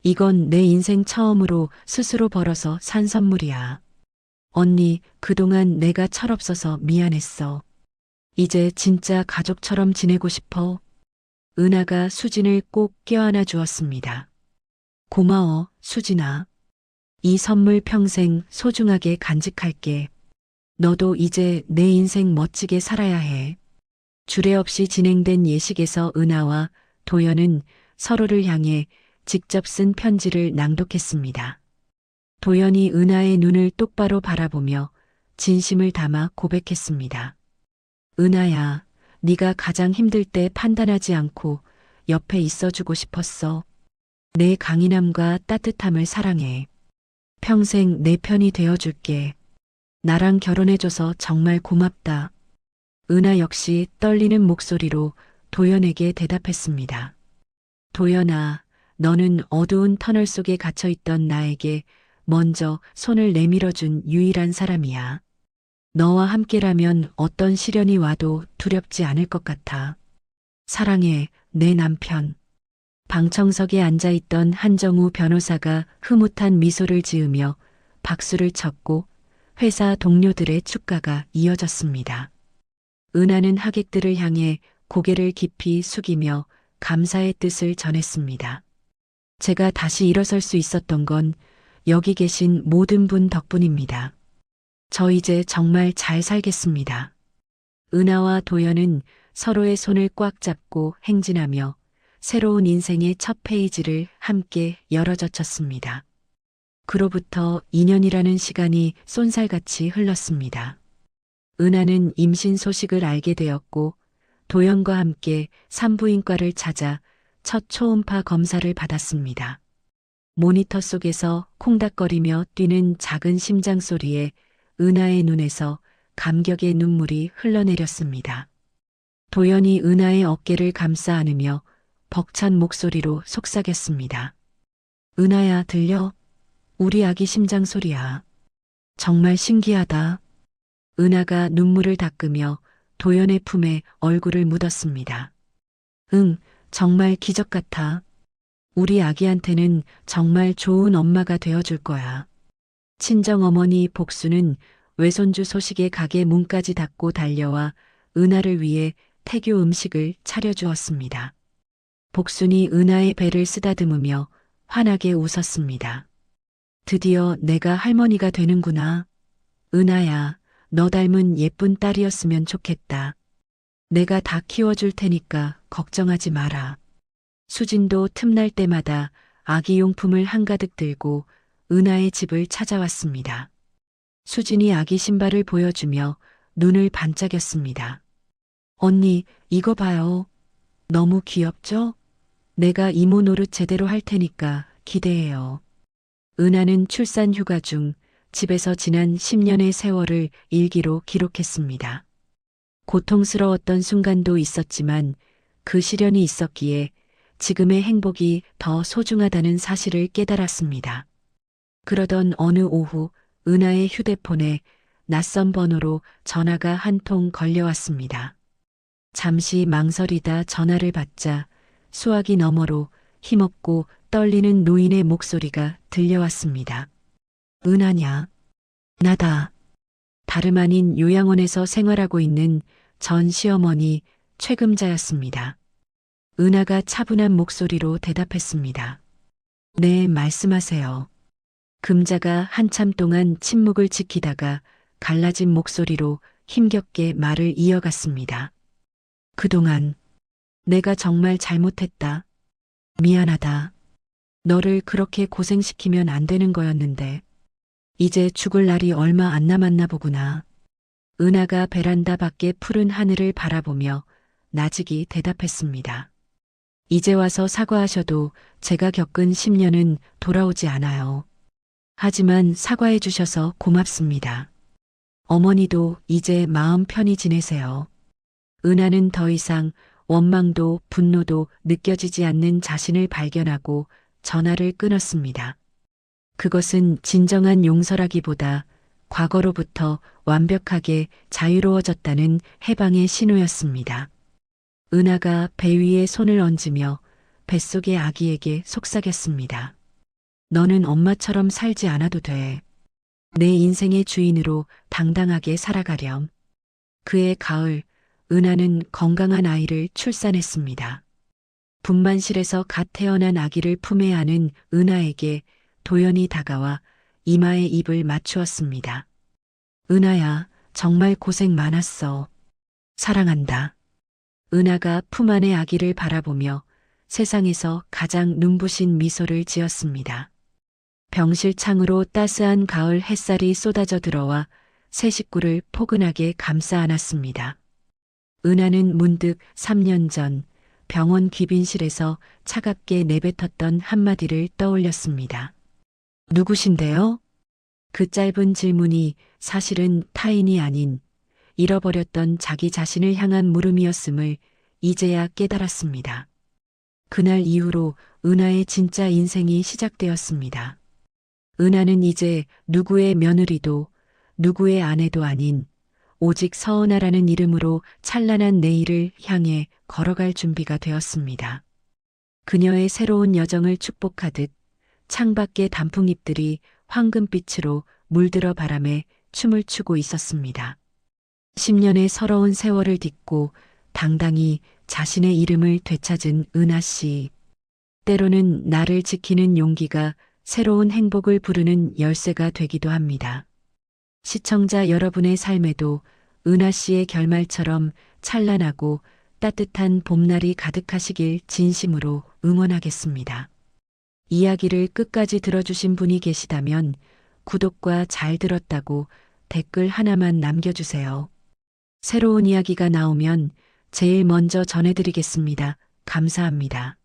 이건 내 인생 처음으로 스스로 벌어서 산 선물이야. 언니, 그동안 내가 철없어서 미안했어. 이제 진짜 가족처럼 지내고 싶어. 은하가 수진을 꼭 껴안아 주었습니다. 고마워, 수진아. 이 선물 평생 소중하게 간직할게. 너도 이제 내 인생 멋지게 살아야 해. 주례 없이 진행된 예식에서 은하와 도연은 서로를 향해 직접 쓴 편지를 낭독했습니다. 도연이 은하의 눈을 똑바로 바라보며 진심을 담아 고백했습니다. 은하야, 네가 가장 힘들 때 판단하지 않고 옆에 있어주고 싶었어. 내 강인함과 따뜻함을 사랑해. 평생 내 편이 되어줄게. 나랑 결혼해줘서 정말 고맙다. 은하 역시 떨리는 목소리로 도연에게 대답했습니다. 도연아, 너는 어두운 터널 속에 갇혀있던 나에게 먼저 손을 내밀어준 유일한 사람이야. 너와 함께라면 어떤 시련이 와도 두렵지 않을 것 같아. 사랑해, 내 남편. 방청석에 앉아있던 한정우 변호사가 흐뭇한 미소를 지으며 박수를 쳤고 회사 동료들의 축가가 이어졌습니다. 은하는 하객들을 향해 고개를 깊이 숙이며 감사의 뜻을 전했습니다. 제가 다시 일어설 수 있었던 건 여기 계신 모든 분 덕분입니다. 저 이제 정말 잘 살겠습니다. 은하와 도연은 서로의 손을 꽉 잡고 행진하며 새로운 인생의 첫 페이지를 함께 열어젖혔습니다. 그로부터 2년이라는 시간이 쏜살같이 흘렀습니다. 은하는 임신 소식을 알게 되었고 도연과 함께 산부인과를 찾아 첫 초음파 검사를 받았습니다. 모니터 속에서 콩닥거리며 뛰는 작은 심장 소리에 은하의 눈에서 감격의 눈물이 흘러내렸습니다. 도연이 은하의 어깨를 감싸 안으며 벅찬 목소리로 속삭였습니다. 은하야, 들려? 우리 아기 심장 소리야. 정말 신기하다. 은하가 눈물을 닦으며 도연의 품에 얼굴을 묻었습니다. 응, 정말 기적 같아. 우리 아기한테는 정말 좋은 엄마가 되어줄 거야. 친정어머니 복수는 외손주 소식에 가게 문까지 닫고 달려와 은하를 위해 태교 음식을 차려주었습니다. 복순이 은하의 배를 쓰다듬으며 환하게 웃었습니다. 드디어 내가 할머니가 되는구나. 은하야, 너 닮은 예쁜 딸이었으면 좋겠다. 내가 다 키워줄 테니까 걱정하지 마라. 수진도 틈날 때마다 아기 용품을 한가득 들고 은하의 집을 찾아왔습니다. 수진이 아기 신발을 보여주며 눈을 반짝였습니다. 언니, 이거 봐요. 너무 귀엽죠? 내가 이모 노릇 제대로 할 테니까 기대해요. 은하는 출산 휴가 중 집에서 지난 10년의 세월을 일기로 기록했습니다. 고통스러웠던 순간도 있었지만 그 시련이 있었기에 지금의 행복이 더 소중하다는 사실을 깨달았습니다. 그러던 어느 오후 은하의 휴대폰에 낯선 번호로 전화가 한 통 걸려왔습니다. 잠시 망설이다 전화를 받자 수화기 너머로 힘없고 떨리는 노인의 목소리가 들려왔습니다. 은하냐? 나다. 다름 아닌 요양원에서 생활하고 있는 전 시어머니 최금자였습니다. 은하가 차분한 목소리로 대답했습니다. 네, 말씀하세요. 금자가 한참 동안 침묵을 지키다가 갈라진 목소리로 힘겹게 말을 이어갔습니다. 그동안 내가 정말 잘못했다. 미안하다. 너를 그렇게 고생시키면 안 되는 거였는데 이제 죽을 날이 얼마 안 남았나 보구나. 은하가 베란다 밖의 푸른 하늘을 바라보며 나직이 대답했습니다. 이제 와서 사과하셔도 제가 겪은 10년은 돌아오지 않아요. 하지만 사과해 주셔서 고맙습니다. 어머니도 이제 마음 편히 지내세요. 은하는 더 이상 원망도 분노도 느껴지지 않는 자신을 발견하고 전화를 끊었습니다. 그것은 진정한 용서라기보다 과거로부터 완벽하게 자유로워졌다는 해방의 신호였습니다. 은하가 배 위에 손을 얹으며 뱃속의 아기에게 속삭였습니다. 너는 엄마처럼 살지 않아도 돼. 내 인생의 주인으로 당당하게 살아가렴. 그해 가을 은하는 건강한 아이를 출산했습니다. 분만실에서 갓 태어난 아기를 품에 안은 은하에게 도연이 다가와 이마에 입을 맞추었습니다. 은하야, 정말 고생 많았어. 사랑한다. 은하가 품 안의 아기를 바라보며 세상에서 가장 눈부신 미소를 지었습니다. 병실 창으로 따스한 가을 햇살이 쏟아져 들어와 새 식구를 포근하게 감싸 안았습니다. 은하는 문득 3년 전 병원 귀빈실에서 차갑게 내뱉었던 한마디를 떠올렸습니다. 누구신데요? 그 짧은 질문이 사실은 타인이 아닌 잃어버렸던 자기 자신을 향한 물음이었음을 이제야 깨달았습니다. 그날 이후로 은하의 진짜 인생이 시작되었습니다. 은하는 이제 누구의 며느리도 누구의 아내도 아닌 오직 서은아라는 이름으로 찬란한 내일을 향해 걸어갈 준비가 되었습니다. 그녀의 새로운 여정을 축복하듯 창밖의 단풍잎들이 황금빛으로 물들어 바람에 춤을 추고 있었습니다. 10년의 서러운 세월을 딛고 당당히 자신의 이름을 되찾은 은하 씨. 때로는 나를 지키는 용기가 새로운 행복을 부르는 열쇠가 되기도 합니다. 시청자 여러분의 삶에도 은하 씨의 결말처럼 찬란하고 따뜻한 봄날이 가득하시길 진심으로 응원하겠습니다. 이야기를 끝까지 들어주신 분이 계시다면 구독과 잘 들었다고 댓글 하나만 남겨주세요. 새로운 이야기가 나오면 제일 먼저 전해드리겠습니다. 감사합니다.